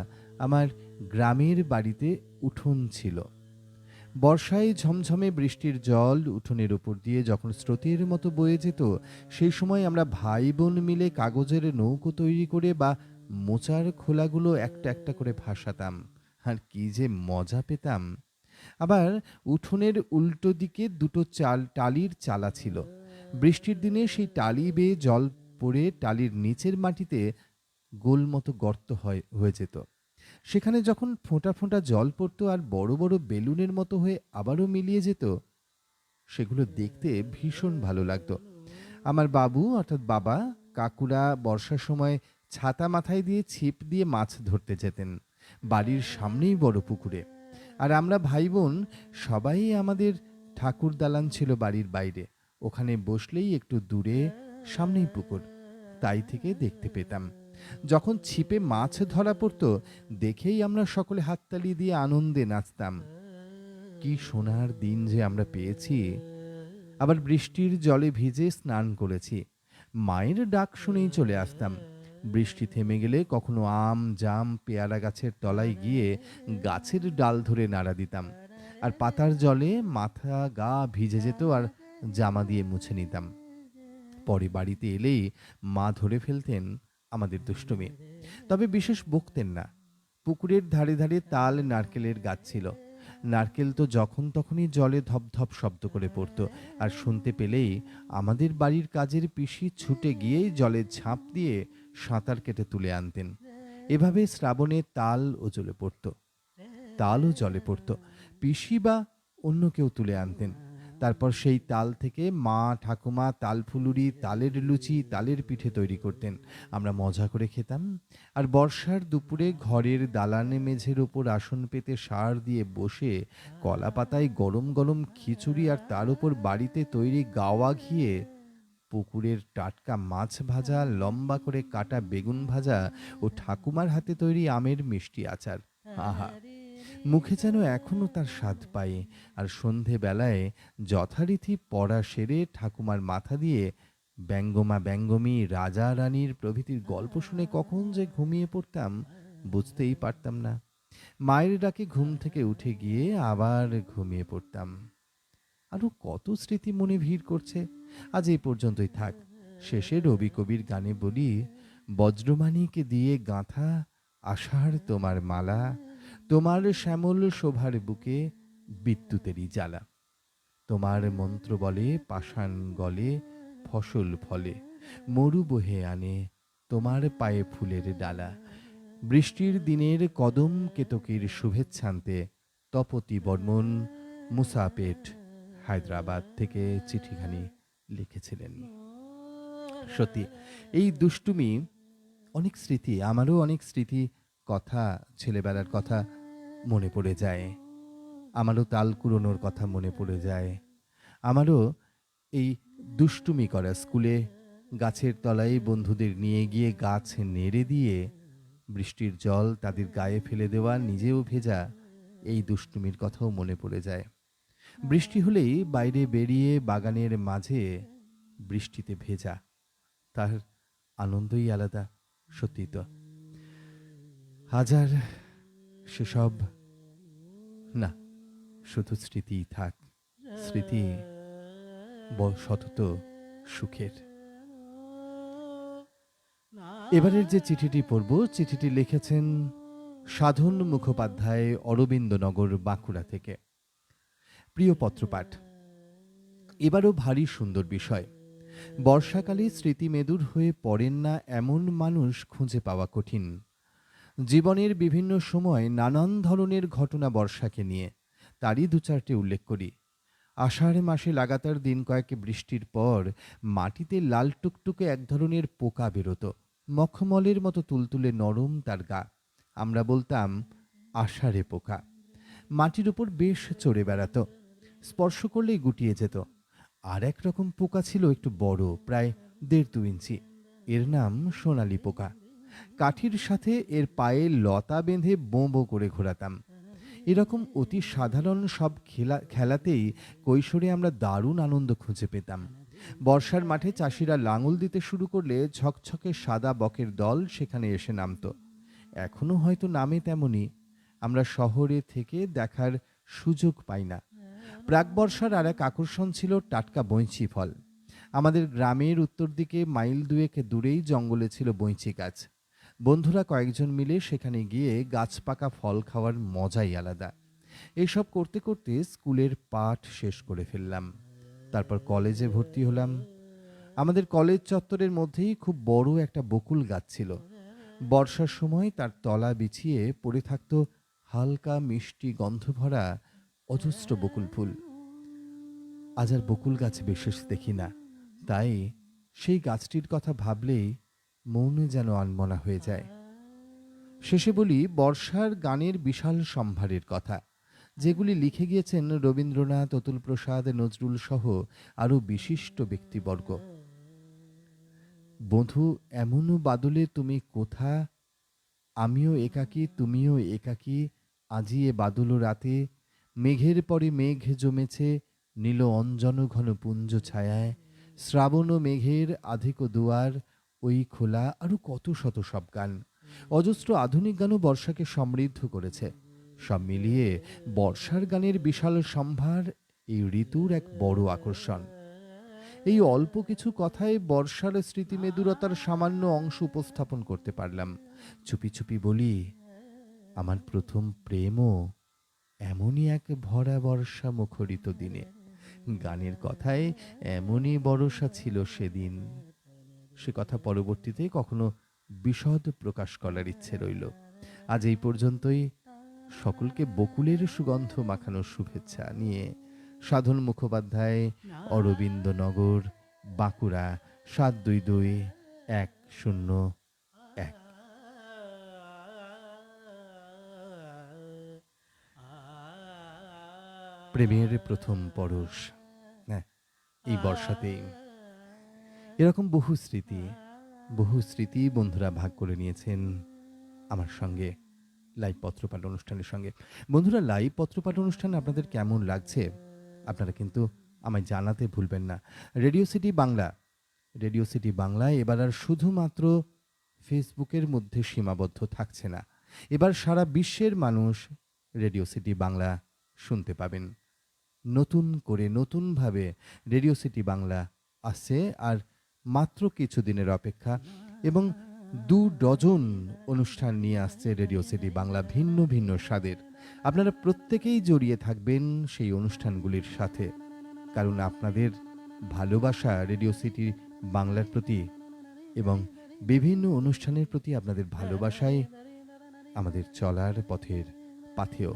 আমার গ্রামের বাড়িতে উঠোন ছিল। বর্ষায় ঝমঝমে বৃষ্টির জল উঠোনের উপর দিয়ে যখন স্রোতের মতো বয়ে যেত, সেই সময় আমরা ভাই বোন মিলে কাগজের নৌকো তৈরি করে বা মোচার খোলাগুলো একটা একটা করে ভাসাতাম। আর কি যে মজা পেতাম! আবার উঠোনের উল্টো দিকে দুটো টালির চালা ছিল। বৃষ্টির দিনে সেই টালি বেয়ে জল পড়ে টালির নিচের মাটিতে গোল মতো গর্ত হয়ে যেত। সেখানে যখন ফোঁটা ফোঁটা জল পড়তো আর বড় বড় বেলুনের মতো হয়ে আবারও মিলিয়ে যেত, সেগুলো দেখতে ভীষণ ভালো লাগতো। আমার বাবু অর্থাৎ বাবা, কাকুরা বর্ষার সময় ছাতা মাথায় দিয়ে ছিপ দিয়ে মাছ ধরতে যেতেন বাড়ির সামনেই বড় পুকুরে। আর আমরা ভাই বোন সবাই, আমাদের ঠাকুর দালান ছিল বাড়ির বাইরে, ওখানে বসলেই একটু দূরে সামনেই পুকুর, তাই থেকে দেখতে পেতাম। যখন ছিপে মাছ ধরা পড়তো, দেখেই আমরা সকলে হাততালি দিয়ে আনন্দে নাচতাম। কি সোনার দিন যে আমরা পেয়েছি! আবার বৃষ্টির জলে ভিজে স্নান করেছি। মায়ের ডাক শুনেই চলে আসতাম। বৃষ্টি থেমে গেলে কখনো আম, জাম, পেয়ারা গাছের তলায় গিয়ে গাছের ডাল ধরে নাড়া দিতাম। আর পাতার জলে মাথা গা ভিজে যেত আর জামা দিয়ে মুছে নিতাম। পরে বাড়িতে এলেই মা ধরে ফেলতেন আমাদের দুষ্টুমি, তবে বিশেষ বকতেন না। পুকুরের ধারে ধারে তাল নারকেলের গাছ ছিল। নারকেল তো যখন তখনই জলে ধপধপ শব্দ করে পড়তো, আর শুনতে পেলেই আমাদের বাড়ির কাজের পিসি ছুটে গিয়েই জলে ঝাঁপ দিয়ে সাঁতার কেটে তুলে আনতেন। এভাবে শ্রাবণে তালও জলে পড়তো। পিসি বা অন্য কেউ তুলে আনতেন। তারপর সেই তাল থেকে মা ঠাকুমা তাল ফুলুরি, তালের লুচি, তালের পিঠে তৈরি করতেন। আমরা মজা করে খেতাম। আর বর্ষার দুপুরে ঘরের দালানে মেঝের ওপর আসন পেতে সার দিয়ে বসে কলা পাতায় গরম গরম খিচুড়ি, আর তার উপর বাড়িতে তৈরি গাওয়া ঘিয়ে পুকুরের টাটকা মাছ ভাজা, লম্বা করে কাটা বেগুন ভাজা ও ঠাকুমার হাতে তৈরি আমের মিষ্টি আচার, আহা! মুখে যেন এখনো তার স্বাদ পাই। আর সন্ধে বেলায় যথারীতি পড়া সেরে ঠাকুমার মাথা দিয়ে ব্যঙ্গমা ব্যঙ্গমী, রাজা রানীর প্রভৃতির গল্প শুনে কখন যে ঘুমিয়ে পড়তাম বুঝতেই পারতাম না। মায়ের ডাকে ঘুম থেকে উঠে গিয়ে আবার ঘুমিয়ে পড়তাম। আরো কত স্মৃতি মনে ভিড় করছে, আজ এই পর্যন্তই থাক। শেষে রবি কবির গানে বলি, বজ্রমাণিক দিয়ে গাঁথা আষাঢ় তোমার মালা, তোমার শ্যামল শোভার বুকে বিদ্যুতেরই জ্বালা, তোমার মন্ত্র বলে পাষাণ গলে ফসল ফলে, মরু বহে আনে তোমার পায়ে ফুলের ডালা। বৃষ্টির দিনের কদম কেতকীর শুভেচ্ছান্তে তপতি বর্মন, মুসাপেট, হায়দ্রাবাদ থেকে চিঠিখানি লিখেছিলেন। সত্যি এই দুষ্টুমি, অনেক স্মৃতি, আমারও অনেক স্মৃতি, কথা, ছেলেবেলার কথা মনে পড়ে যায়। আমারও তাল কুড়োনোর কথা মনে পড়ে যায়। আমারও এই দুষ্টুমি করা, স্কুলে গাছের তলায় বন্ধুদের নিয়ে গিয়ে গাছ নেড়ে দিয়ে বৃষ্টির জল তাদের গায়ে ফেলে দেওয়া, নিজেও ভেজা, এই দুষ্টুমির কথাও মনে পড়ে যায়। বৃষ্টি হলেই বাইরে বেরিয়ে বাগানের মাঝে বৃষ্টিতে ভেজা, তার আনন্দই আলাদা। সত্যি তো, হাজার সেসব না, শুধু স্মৃতিই থাক। স্মৃতি সতত সুখের। এবারের যে চিঠিটি পড়ব, চিঠিটি লিখেছেন সাধন মুখোপাধ্যায়, অরবিন্দনগর, বাঁকুড়া থেকে। প্রিয় পত্রপাঠ, এবারও ভারী সুন্দর বিষয়। বর্ষাকালে স্মৃতিমেদুর হয়ে পড়েন না এমন মানুষ খুঁজে পাওয়া কঠিন। জীবনের বিভিন্ন সময় নানান ধরনের ঘটনা বর্ষাকে নিয়ে, তারই দু চারটে উল্লেখ করি। আষাঢ় মাসে লাগাতার দিন কয়েক বৃষ্টির পর মাটিতে লাল টুকটুকে এক ধরনের পোকা বেরোত। মখমলের মতো তুলতুলে নরম তার গা। আমরা বলতাম আষাঢ়ে পোকা। মাটির উপর বেশ চড়ে বেড়াত, স্পর্শ করলেই গুটিয়ে যেত। আর এক রকম পোকা ছিল একটু বড়, প্রায় ১.৫-২ ইঞ্চি। এর নাম সোনালি পোকা। কাঠির সাথে এর পায়ে লতা বেঁধে বোঁ বোঁ করে ঘোরাতাম। এরকম অতি সাধারণ সব খেলাতেই কৈশোরে আমরা দারুণ আনন্দ খুঁজে পেতাম। বর্ষার মাঠে চাষিরা লাঙল দিতে শুরু করলে ঝকঝকে সাদা বকের দল সেখানে এসে নামত। এখনো হয়তো নামে তেমনি, আমরা শহরে থেকে দেখার সুযোগ পাই না। প্রাক বর্ষার আর এক আকর্ষণ ছিল টাটকা বৈঁচি ফল। আমাদের গ্রামের উত্তর দিকে মাইল ২ দূরেই জঙ্গলে ছিল বৈঁচি গাছ। বন্ধুরা কয়েকজন মিলে সেখানে গিয়ে গাছ পাকা ফল খাওয়ার মজাই আলাদা। এইসব করতে করতে স্কুলের পাঠ শেষ করে ফেললাম। তারপর কলেজে ভর্তি হলাম। আমাদের কলেজ চত্বরের মধ্যেই খুব বড় একটা বকুল গাছ ছিল। বর্ষার সময় তার তলা বিছিয়ে পড়ে থাকত হালকা মিষ্টি গন্ধ ভরা অজস্র বকুল ফুল। আজ আর বকুল গাছ বিশেষ দেখি না, তাই সেই গাছটির কথা ভাবলেই মনে যেন আনমনা হয়ে যায়। শেষে বলি বর্ষার গানের বিশাল সম্ভারের কথা, যেগুলি লিখে গিয়েছেন রবীন্দ্রনাথ, অতুল প্রসাদ, নজরুল সহ আরও বিশিষ্ট ব্যক্তিবর্গ। বধূ এমনও বাদলে তুমি কোথা, আমিও একাকী তুমিও একাকী, আজি এ বাদল রাতে, মেঘের পরে মেঘ জমেছে, নীল অঞ্জন ঘন পুঞ্জ ছায়ায়, শ্রাবণ মেঘের আধিক দুয়ার, ওই খোলা, আরও কত শত সব গান। অজস্র আধুনিক গানও বর্ষাকে সমৃদ্ধ করেছে। সব মিলিয়ে বর্ষার গানের বিশাল সম্ভার এই ঋতুর এক বড় আকর্ষণ। এই অল্প কিছু কথায় বর্ষার স্মৃতিমেদুরতার সামান্য অংশ উপস্থাপন করতে পারলাম। চুপি চুপি বলি, আমার প্রথম প্রেমও এমনই এক ভরা বর্ষা মুখরিত দিনে। গানের কথায় এমনই বরষা ছিল সেদিন। সে কথা পরবর্তীতে কখনো বিশদ প্রকাশ করার ইচ্ছে রইল। আজ এই পর্যন্তই। সকলকে বকুলের সুগন্ধ মাখানোর শুভেচ্ছা নিয়ে সাধন মুখোপাধ্যায়, অরবিন্দনগর, বাঁকুড়া ৭২২-১০১। প্রেমের প্রথম পরশ, হ্যাঁ, এই বর্ষাতেই। এরকম বহু স্মৃতি বন্ধুরা ভাগ করে নিয়েছেন আমার সঙ্গে লাইভ পত্রপাঠ অনুষ্ঠানের সঙ্গে। বন্ধুরা, লাইভ পত্রপাঠ অনুষ্ঠান আপনাদের কেমন লাগছে আপনারা কিন্তু আমায় জানাতে ভুলবেন না। রেডিও সিটি বাংলা এবার আর শুধুমাত্র ফেসবুকের মধ্যে সীমাবদ্ধ থাকছে না। এবার সারা বিশ্বের মানুষ রেডিও সিটি বাংলা শুনতে পাবেন। নতুন করে নতুনভাবে রেডিও সিটি বাংলা আসছে, আর মাত্র কিছুদিনের অপেক্ষা, এবং ২ ডজন অনুষ্ঠান নিয়ে আসছে রেডিও সিটি বাংলা, ভিন্ন ভিন্ন স্বাদের। আপনারা প্রত্যেকেই জড়িয়ে থাকবেন সেই অনুষ্ঠানগুলির সাথে, কারণ আপনাদের ভালোবাসা রেডিও সিটি বাংলার প্রতি এবং বিভিন্ন অনুষ্ঠানের প্রতি আপনাদের ভালোবাসায় আমাদের চলার পথের পাথেয়।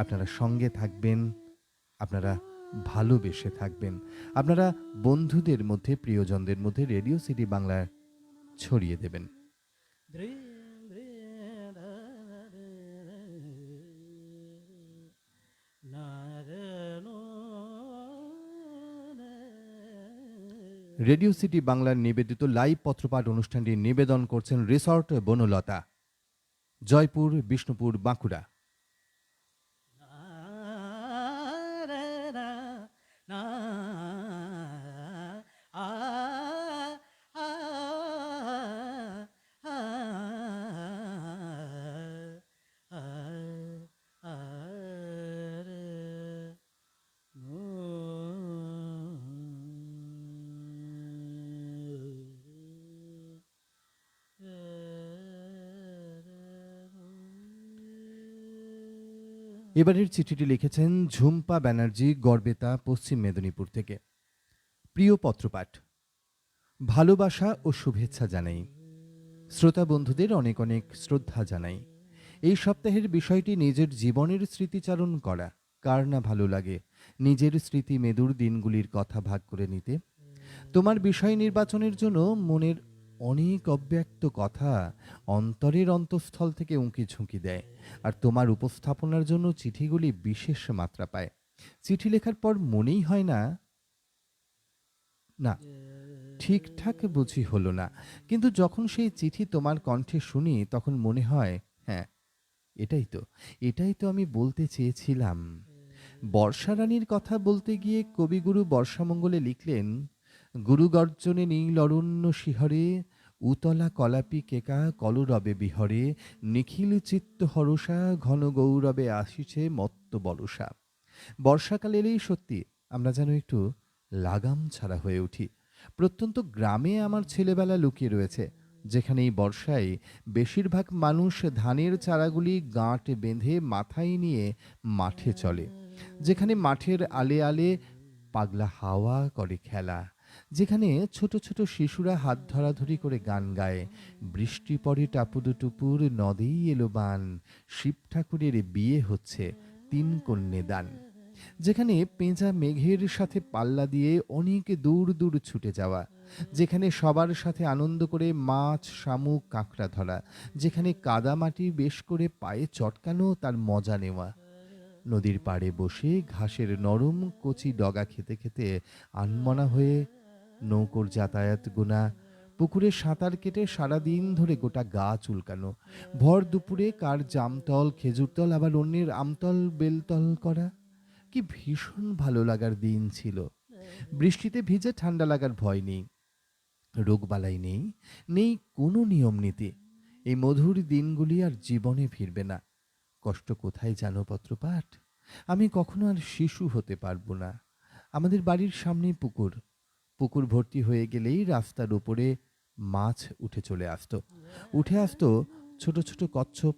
আপনারা সঙ্গে থাকবেন, আপনারা ভালোবেসে থাকবেন, আপনারা বন্ধুদের মধ্যে, প্রিয়জনদের মধ্যে রেডিও সিটি বাংলা ছড়িয়ে দেবেন। রেডিও সিটি বাংলার নিবেদিত লাইভ পত্রপাঠ অনুষ্ঠানটি নিবেদন করছেন রিসর্ট বনলতা, জয়পুর, বিষ্ণুপুর, বাঁকুড়া। এবারের চিঠিটি লিখেছেন ঝুম্পা ব্যানার্জি, গড়বেতা, পশ্চিম মেদিনীপুর থেকে। প্রিয় পত্রপাঠ, ভালোবাসা ও শুভেচ্ছা জানাই। শ্রোতা বন্ধুদের অনেক অনেক শ্রদ্ধা জানাই। এই সপ্তাহের বিষয়টি নিজের জীবনের স্মৃতিচারণ করা। কার না ভালো লাগে নিজের স্মৃতি মেদুর দিনগুলির কথা ভাগ করে নিতে? তোমার বিষয় নির্বাচনের জন্য মনের অনেক অব্যক্ত কথা অন্তরের অন্তঃস্থল থেকে উঁকি ঝুঁকি দেয়, আর তোমার উপস্থাপনার জন্য চিঠিগুলি বিশেষ মাত্রা পায়। চিঠি লেখার পর মনেই হয় না, না, ঠিকঠাক বুঝি হলো না, কিন্তু যখন সেই চিঠি তোমার কণ্ঠে শুনি তখন মনে হয়, হ্যাঁ, এটাই তো, এটাই তো আমি বলতে চেয়েছিলাম। বর্ষা রানীর কথা বলতে গিয়ে কবিগুরু বর্ষামঙ্গলে লিখলেন, গুরু গর্জনে নীল অরণ্য শিহরে, উতলা কলাপি কেকা কলরবে বিহরে, নিখিল চিত্ত হরষা ঘন গৌরবে আসিছে মত্ত বরষা। বর্ষাকাল এলেই সত্যি আমরা যেন একটু লাগাম ছাড়া হয়ে উঠি। প্রত্যন্ত গ্রামে আমার ছেলেবেলা লুকিয়ে রয়েছে, যেখানে এই বর্ষায় বেশিরভাগ মানুষ ধানের চারাগুলি গাঁট বেঁধে মাথায় নিয়ে মাঠে চলে, যেখানে মাঠের আলে আলে পাগলা হাওয়া করে খেলা, যেখানে ছোট ছোট শিশুরা হাত ধরাধরি করে গান গায়, বৃষ্টি পড়ে টাপুডু টুপুর, নদেই এলো বান, শিব ঠাকুরের বিয়ে হচ্ছে, তিন কন্যে দান, যেখানে পেঁচা মেঘের সাথে পাল্লা দিয়ে অনেক দূর দূর ছুটে যাওয়া, যেখানে সবার সাথে আনন্দ করে মাছ শামুক কাঁকড়া ধরা, যেখানে কাদামাটি বেশ করে পায়ে চটকানো তার মজা নেওয়া, নদীর পাড়ে বসে ঘাসের নরম কচি ডগা খেতে খেতে আনমনা হয়ে নৌকোর যাতায়াত গোনা, পুকুরে সাঁতার কেটে সারাদিন ধরে গোটা গা চুলকানো, ভর দুপুরে কার জামতল খেজুরতল আবার অন্যের আমতল বেলতল করা, কি ভীষণ ভালো লাগার দিন ছিল। বৃষ্টিতে ভিজে ঠান্ডা লাগার ভয় নেই, রোগবালাই নেই, নেই কোনো নিয়ম নীতি। এই মধুর দিনগুলি আর জীবনে ফিরবে না। কষ্ট কোথায় জানো পত্রপাঠ? আমি কখনো আর শিশু হতে পারবো না। আমাদের বাড়ির সামনেই পুকুর। পুকুর ভর্তি হয়ে গেলেই রাস্তার উপরে মাছ উঠে চলে আসতো। উঠে আসতো ছোট ছোট কচ্ছপ।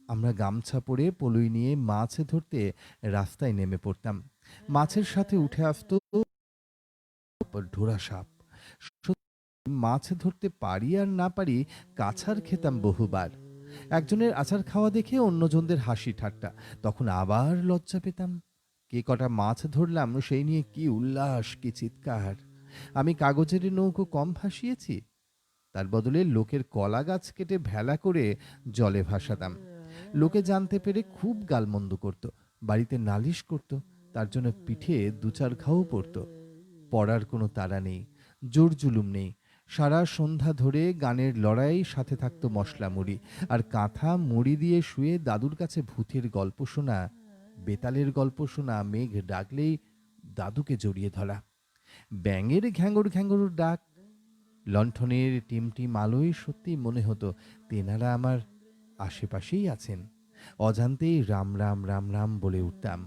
আমরা গামছা পরে পলই নিয়ে মাছ ধরতে রাস্তায় নেমে পড়তাম। মাছের সাথে উঠে আসতো ঢোড়া সাপ। সত্যি মাছ ধরতে পারি আর না পারি, কাছাড় খেতাম বহুবার। একজনের আচার খাওয়া দেখে অন্যজনদের হাসি ঠাট্টা, তখন আবার লজ্জা পেতাম। কে কটা মাছ ধরলাম সেই নিয়ে কি উল্লাস, কি চিৎকার! আমি কাগজের নৌকো কম ভাসিয়েছি? তার বদলে লোকের কলা গাছ কেটে ভেলা করে জলে ভাসাতাম। লোকে জানতে পেরে খুব গালমন্দ করত, বাড়িতে নালিশ করত, তার জন্য পিঠে দু চার ঘাও পড়ত। পড়ার কোনো তাড়া নেই, জোর জুলুম নেই। সারা সন্ধ্যা ধরে গানের লড়াই, সাথে থাকতো মশলা মুড়ি, আর কাঁথা মুড়ি দিয়ে শুয়ে দাদুর কাছে ভূতের গল্প শোনা, বেতালের গল্প শোনা, মেঘ ডাকলেই দাদুকে জড়িয়ে ধরা, ব্যাঙের ঘ্যাঙ্গর ঘ্যাঙ্গর ডাক, লণ্ঠনের টিমটিম আলোয় সত্যি মনে হতো তেনারা আমার আশেপাশেই আছেন। অজান্তেই রাম রাম রাম রাম বলে উঠতাম।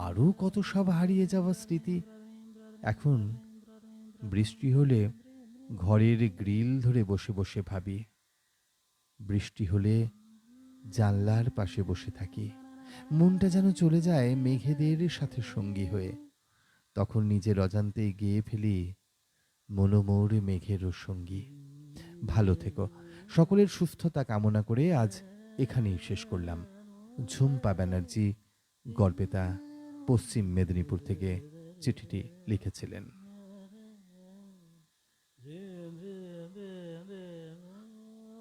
আরও কত সব হারিয়ে যাওয়া স্মৃতি। এখন বৃষ্টি হলে ঘরের গ্রিল ধরে বসে বসে ভাবি, বৃষ্টি হলে জানলার পাশে বসে থাকি, মনটা যেন চলে যায় মেঘেদের সাথে সঙ্গী হয়ে। তখন নিজের অজান্তেই গেয়ে ফেলি, মনোমোর মেঘেরও সঙ্গী। ভালো থেকো। সকলের সুস্থতা কামনা করে আজ এখানেই শেষ করলাম। ঝুম্পা ব্যানার্জি, গড়বেতা, পশ্চিম মেদিনীপুর থেকে চিঠিটি লিখেছিলেন।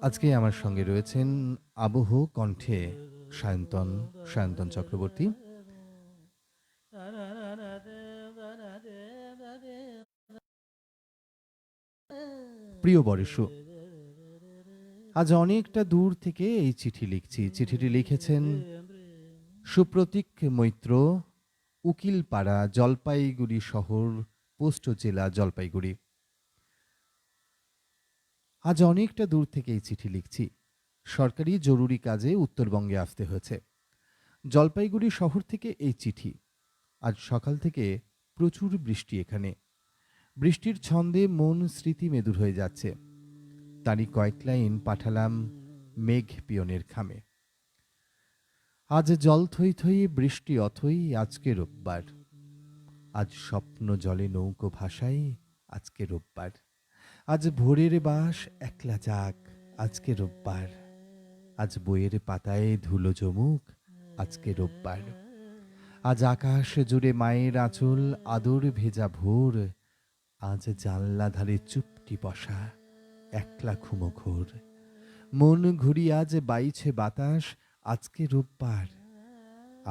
আজকে আমার সঙ্গে রয়েছেন আবহ কণ্ঠে সায়ন্তন চক্রবর্তী। প্রিয় বরেশু, আজ অনেকটা দূর থেকে এই চিঠি লিখছি। চিঠিটি লিখেছেন সুপ্রতীক মৈত্র, উকিলপাড়া, জলপাইগুড়ি শহর, পোস্ট জেলা জলপাইগুড়ি। আজ অনেকটা দূর থেকে এই চিঠি লিখছি। সরকারি জরুরি কাজে উত্তরবঙ্গে আসতে হয়েছে। জলপাইগুড়ি শহর থেকে এই চিঠি। আজ সকাল থেকে প্রচুর বৃষ্টি এখানে। বৃষ্টির ছন্দে মন স্মৃতি মেদুর হয়ে যাচ্ছে। তারই কয়েক লাইন পাঠালাম মেঘ পিয়নের খামে। আজ জল থই থই, বৃষ্টি অথই, আজকে রোববার। আজ স্বপ্ন জলে নৌকো ভাসাই, আজকে রোববার। আজ ভোরের বাস একলা যাক, আজকে রোববার। আজ বইয়ের পাতায় ধুলো জমুক, আজকে রোববার। আজ আকাশ জুড়ে মায়ের আঁচল, আদর ভেজা ভোর। আজ জানলা ধারে চুপটি বসা, একলা ঘুমো ঘোর। মন ঘুরি আজ বাইছে বাতাস, আজকে রোববার।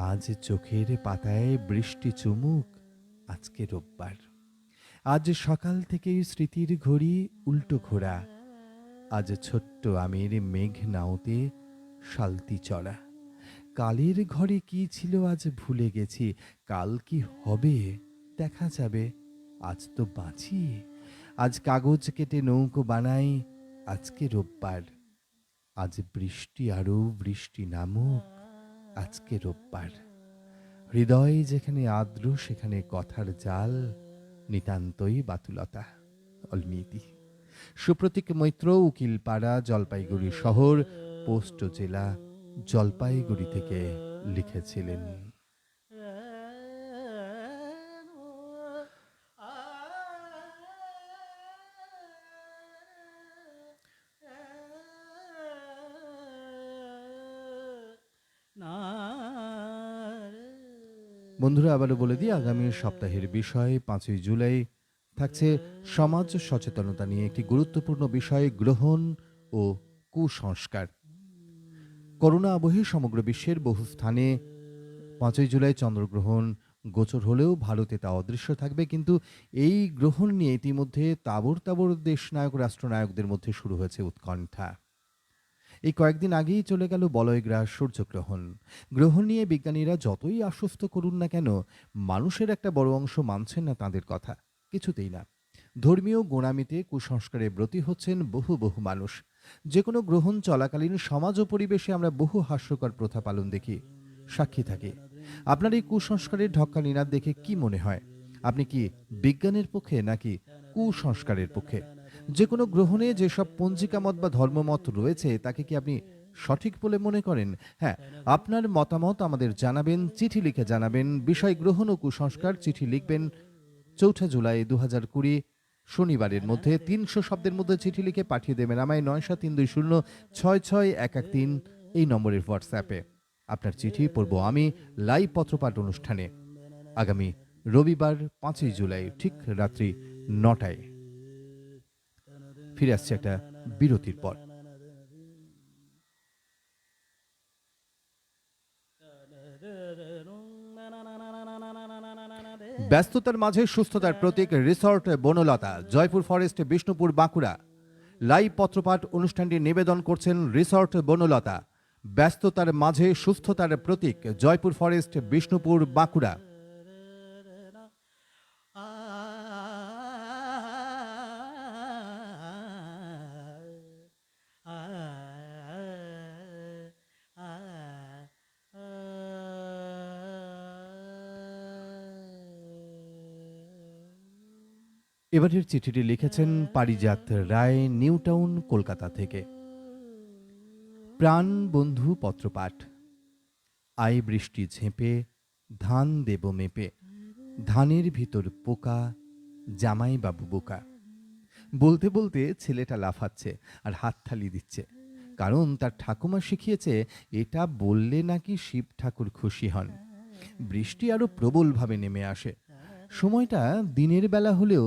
আজ চোখের পাতায় বৃষ্টি চুমুক, আজকে রোববার। আজ সকাল থেকেই স্মৃতির ঘড়ি উল্টো ঘোরা। আজ ছোট্ট আমের মেঘ নাওতে শালতি চড়া। কালের ঘরে কি ছিল আজ ভুলে গেছি, কাল কি হবে দেখা যাবে। আজ তো বাঁচি, আজ কাগজ কেটে নৌকো বানাই, আজকে রোববার। আজ বৃষ্টি আরো বৃষ্টি নামুক, আজকে রোববার। হৃদয় যেখানে আর্দ্র সেখানে কথার জাল, নিতান্তই বাতুলতা। অলমিতি। সুপ্রতীক মৈত্র, উকিলপাড়া, জলপাইগুড়ি শহর, পোস্ট জেলা, জলপাইগুড়ি থেকে লিখেছিলেন। বন্ধুরা, আবারও বলে দিই আগামী সপ্তাহের বিষয় 5ই জুলাই থাকছে সমাজ সচেতনতা নিয়ে একটি গুরুত্বপূর্ণ বিষয়, গ্রহণ ও কুসংস্কার। করোনা আবহে সমগ্র বিশ্বের বহু স্থানে 5ই জুলাই চন্দ্রগ্রহণ গোচর হলেও ভারতে তা অদৃশ্য থাকবে। কিন্তু এই গ্রহণ নিয়ে ইতিমধ্যে তাবড় তাবড় দেশনায়ক রাষ্ট্রনায়কদের মধ্যে শুরু হয়েছে উৎকণ্ঠা। এই কয়েকদিন আগেই চলে গেল বলয়গ্রাস সূর্যগ্রহণ। গ্রহণ নিয়ে বিজ্ঞানীরা যতই আশ্বস্ত করুন না কেন, মানুষের একটা বড় অংশ মানছেন না তাঁদের কথা, কিছুতেই না। ধর্মীয় গোঁড়ামিতে কুসংস্কারে ব্রতী হচ্ছেন বহু বহু মানুষ। যে কোনো গ্রহণ চলাকালীন সমাজ ও পরিবেশে আমরা বহু হাস্যকর প্রথা পালন দেখি, সাক্ষী থাকি। আপনার এই কুসংস্কারের ঢক্কা নিনাদ দেখে কি মনে হয়? আপনি কি বিজ্ঞানের পক্ষে নাকি কুসংস্কারের পক্ষে? যে কোনো গ্রহণে যেসব পঞ্জিকামত বা ধর্মমত রয়েছে তাকে কি আপনি সঠিক বলে মনে করেন? হ্যাঁ, আপনার মতামত আমাদের জানাবেন, চিঠি লিখে জানাবেন। বিষয় গ্রহণ ও কুসংস্কার। চিঠি লিখবেন 4 জুলাই 2020 শনিবারের মধ্যে। 300 শব্দের মধ্যে চিঠি লিখে পাঠিয়ে দেবেন আমায় 9732066113 এই নম্বরের হোয়াটসঅ্যাপে। আপনার চিঠি পড়ব আমি লাইভ পত্রপাঠ অনুষ্ঠানে আগামী রবিবার 5ই জুলাই ঠিক রাত্রি 9টায়। ফিরে আসছে একটা বিরতির পর। ব্যস্ততার মাঝে সুস্থতার প্রতীক resort Banalata, Joypur forest, Bishnupur, Bankura. Live পত্রপাঠ অনুষ্ঠানটি নিবেদন করছেন রিসর্ট বনলতা। ব্যস্ততার মাঝে সুস্থতার প্রতীক, জয়পুর ফরেস্ট, বিষ্ণুপুর, বাঁকুড়া। এবারের চিঠিটি লিখেছেন পারিজাত রায়, নিউ টাউন, কলকাতা থেকে। প্রাণ বন্ধু পত্রপাঠ। আয় বৃষ্টি ঝেঁপে, ধান দেব মেপে, ধানের ভিতর পোকা, জামাই বাবু বোকা। বলতে বলতে ছেলেটা লাফাচ্ছে আর হাততালি দিচ্ছে, কারণ তার ঠাকুমা শিখিয়েছে এটা বললে নাকি শিব ঠাকুর খুশি হন। বৃষ্টি আরো প্রবলভাবে নেমে আসে। সময়টা দিনের বেলা হলেও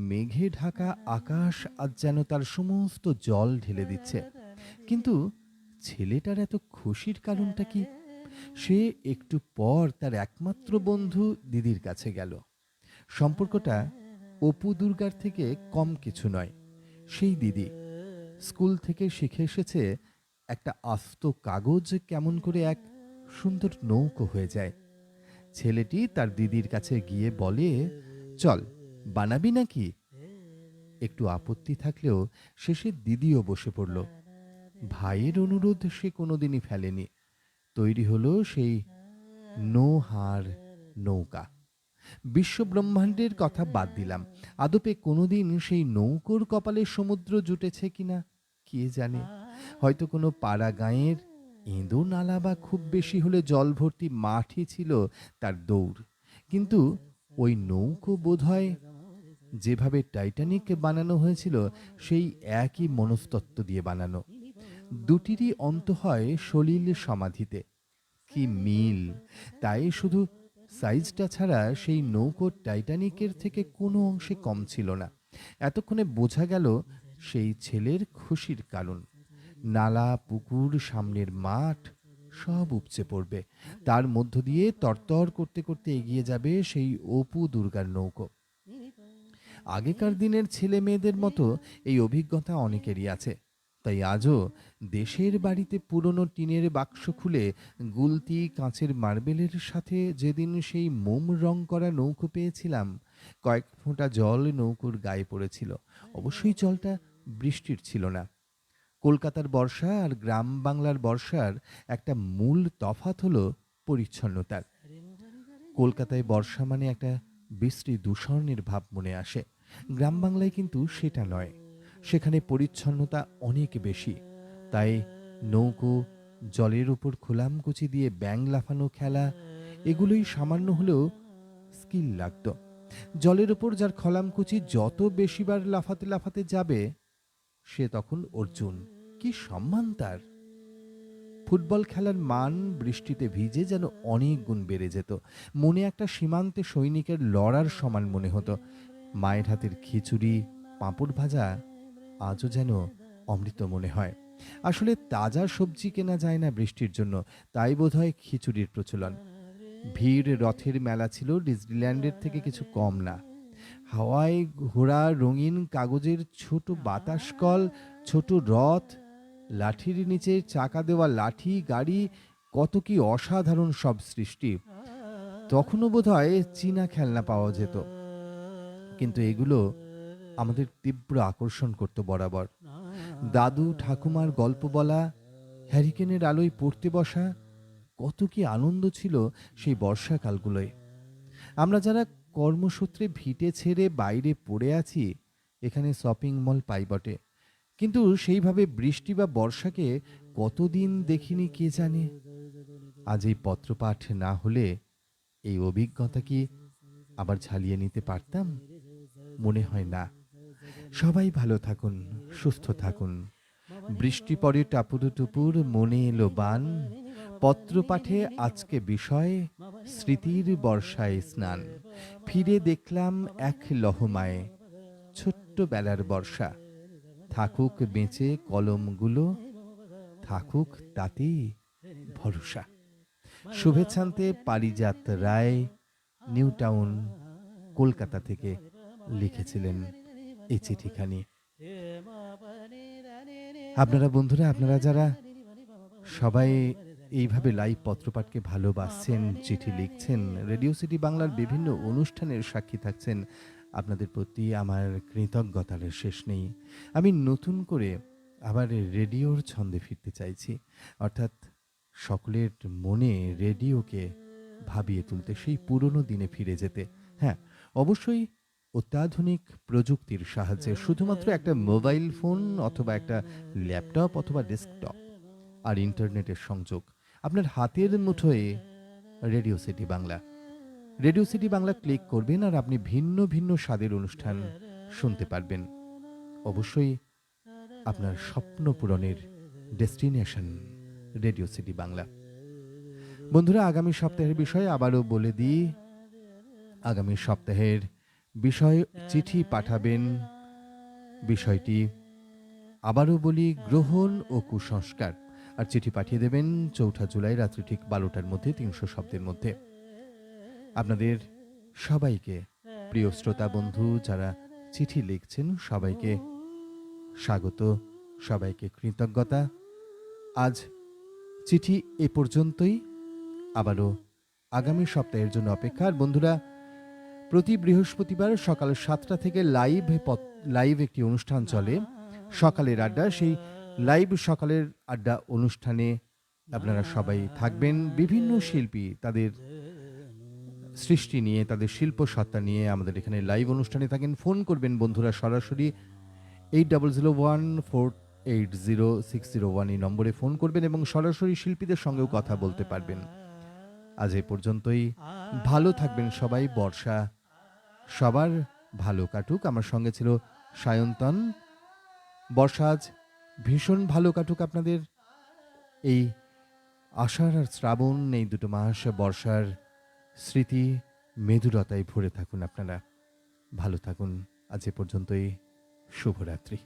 মেঘে ঢাকা আকাশ আজ যেন তার সমস্ত জল ঢেলে দিচ্ছে। কিন্তু ছেলেটার এত খুশির কারণটা কি? সে একটু পর তার একমাত্র বন্ধু দিদির কাছে গেল। সম্পর্কটা অপু দুর্গার থেকে কম কিছু নয়। সেই দিদি স্কুল থেকে শিখে এসেছে একটা আস্ত কাগজ কেমন করে এক সুন্দর নৌকো হয়ে যায়। ছেলেটি তার দিদির কাছে গিয়ে বলে, চল বানাবি নাকি? একটু আপত্তি থাকলেও শেষে দিদিও বসে পড়ল। ভাইয়ের অনুরোধ সে কোনোদিনই ফেলেনি। তৈরি হলো সেই নোহার নৌকা। বিশ্বব্রহ্মাণ্ডের কথা বাদ দিলাম, আদপে কোনোদিন সেই নৌকোর কপালে সমুদ্র জুটেছে কিনা কে জানে। হয়তো কোনো পাড়া গাঁয়ের এঁদো নালা বা খুব বেশি হলে জল ভর্তি মাঠই ছিল তার দৌড়। কিন্তু ওই নৌকো বোধহয় যেভাবে টাইটানিক বানানো হয়েছিল সেই একই মনস্তত্ত্ব দিয়ে বানানো। দুটিরই অন্ত হয় সলিল সমাধিতে। কি মিল! তাই শুধু সাইজটা ছাড়া সেই নৌকো টাইটানিকের থেকে কোনো অংশে কম ছিল না। এতক্ষণে বোঝা গেল সেই ছেলের খুশির কারণ। নালা, পুকুর, সামনের মাঠ সব উপচে পড়বে। তার মধ্য দিয়ে তরতর করতে করতে এগিয়ে যাবে সেই অপু দুর্গার নৌকো। আগেকার দিনের ছেলে মেয়েদের মতো এই অভিজ্ঞতা অনেকেরই আছে। তাই আজও দেশের বাড়িতে পুরনো টিনের বাক্স খুলে গুলতি, কাঁচের মার্বেলের সাথে যেদিন সেই মোম রং করা নৌকো পেয়েছিলাম, কয়েক ফোঁটা জল নৌকোর গায়ে পড়েছিল। অবশ্যই জলটা বৃষ্টির ছিল না। কলকাতার বর্ষা আর গ্রাম বাংলার বর্ষার একটা মূল তফাৎ হলো পরিচ্ছন্নতার। কলকাতায় বর্ষা মানে একটা বিশ্রী দূষণের ভাব মনে আসে। গ্রাম বাংলায় কিন্তু সেটা নয়, সেখানে পরিচ্ছন্নতা অনেক বেশি। তাই নৌকো, জলের উপর খোলামকুচি দিয়ে ব্যাঙ লাফানো খেলা, এগুলোই সামান্য হলেও স্কিল লাগত। জলের উপর যার খলামকুচি যত বেশিবার লাফাতে লাফাতে যাবে, সে তখন অর্জুন। কি সম্মান তার! ফুটবল খেলার মান বৃষ্টিতে ভিজে যেন অনেক গুণ বেড়ে যেত। মনে একটা সীমান্তে সৈনিকের লড়ার সমান মনে হতো। মায়ের হাতের খিচুড়ি, পাঁপড় ভাজা আজও যেন অমৃত মনে হয়। আসলে তাজা সবজি কেনা যায় না বৃষ্টির জন্য, তাই বোধহয় খিচুড়ির প্রচলন। ভিড় রথের মেলা ছিল ডিজনিল্যান্ডের থেকে কিছু কম না। হাওয়ায় ঘোড়া, রঙিন কাগজের ছোট বাতাস কল, ছোট রথ, লাঠির নিচে চাকা দেওয়া লাঠি গাড়ি, কত কি অসাধারণ সব সৃষ্টি। তখনও বোধহয় চীনা খেলনা পাওয়া যেত, কিন্তু এগুলো আমাদের তীব্র আকর্ষণ করত বরাবর। দাদু ঠাকুমার গল্প বলা, হ্যারিকেনের আলোয় পড়তে বসা, কত কি আনন্দ ছিল সেই বর্ষাকালগুলোয়। আমরা যারা কর্মসূত্রে ভিটে ছেড়ে বাইরে পড়ে আছি, এখানে শপিং মল পাই বটে, কিন্তু সেইভাবে বৃষ্টি বা বর্ষাকে কতদিন দেখিনি কে জানে। আজ এই পত্রপাঠ না হলে এই অভিজ্ঞতা কি আবার ঝালিয়ে নিতে পারতাম? মনে হয় না। সবাই ভালো থাকুন, সুস্থ থাকুন। বৃষ্টি পড়ে টাপুর টুপুর, মনে এলো বান। পত্রপাঠে আজকে বিষয়, স্মৃতির বর্ষায় স্নান। ফিরে দেখলাম এক লহমায়, ছোট্ট বেলার বর্ষা। থাকুক বেঁচে কলমগুলো, থাকুক তাতেই ভরসা। শুভেচ্ছান্তে পারিজাত রায়, নিউ টাউন, কলকাতা থেকে লিখেছিলেন এই চিঠিখানি। আপনারা বন্ধুরা, আপনারা যারা সবাই এইভাবে লাইভ পত্রপাঠকে ভালোবাসছেন, চিঠি লিখছেন, রেডিও সিটি বাংলার বিভিন্ন অনুষ্ঠানের সাক্ষী থাকছেন, আপনাদের প্রতি আমার কৃতজ্ঞতার শেষ নেই। আমি নতুন করে আবার রেডিওর ছন্দে ফিরতে চাইছি, অর্থাৎ সকলের মনে রেডিওকে ভাবিয়ে তুলতে, সেই পুরনো দিনে ফিরে যেতে। হ্যাঁ, অবশ্যই অত্যাধুনিক প্রযুক্তির সাহায্যে, শুধুমাত্র একটা মোবাইল ফোন অথবা একটা ল্যাপটপ অথবা ডেস্কটপ আর ইন্টারনেটের সংযোগ, আপনার হাতের মুঠোয় radio city Bangla. Radio city Bangla click করবেন আর আপনি ভিন্ন ভিন্ন স্বাদের অনুষ্ঠান শুনতে পারবেন। অবশ্যই আপনার স্বপ্ন পূরণের ডেস্টিনেশন রেডিও সিটি বাংলা। বন্ধুরা, আগামী সপ্তাহের বিষয় আবারও বলে দিই। আগামী সপ্তাহের বিষয়, চিঠি পাঠাবেন। বিষয়টি আবারও বলি, গ্রহণ ও কুসংস্কার। আর চিঠি পাঠিয়ে দেবেন ৪ জুলাই রাত্রি ঠিক ১২টার মধ্যে, ৩০০ শব্দের মধ্যে। আপনাদের সবাইকে, প্রিয় শ্রোতা বন্ধু যারা চিঠি লিখছেন, সবাইকে স্বাগত, সবাইকে কৃতজ্ঞতা। আজ চিঠি এ পর্যন্তই। আবারও আগামী সপ্তাহের জন্য অপেক্ষা। আর বন্ধুরা, প্রতি বৃহস্পতিবার সকাল ৭টা থেকে লাইভ একটি অনুষ্ঠান চলে, সকালের আড্ডা। সেই লাইভ সকালের আড্ডা অনুষ্ঠানে আপনারা সবাই থাকবেন। বিভিন্ন শিল্পী তাদের সৃষ্টি নিয়ে, তাদের শিল্প সত্তা নিয়ে আমাদের এখানে লাইভ অনুষ্ঠানে থাকেন। ফোন করবেন বন্ধুরা সরাসরি 8001480601 এই নম্বরে ফোন করবেন এবং সরাসরি শিল্পীদের সঙ্গেও কথা বলতে পারবেন। আজ এ পর্যন্তই। ভালো থাকবেন সবাই। বর্ষা সবার ভালো কাটুক। আমার সঙ্গে ছিল সায়ন্তন। বর্ষা আজ ভীষণ ভালো কাটুক আপনাদের। এই আষাঢ় আর শ্রাবণ, এই দুটো মাস বর্ষার স্মৃতি মেদুরতায় ভরে থাকুন আপনারা। ভালো থাকুন। আজ এ পর্যন্তই। শুভরাত্রি।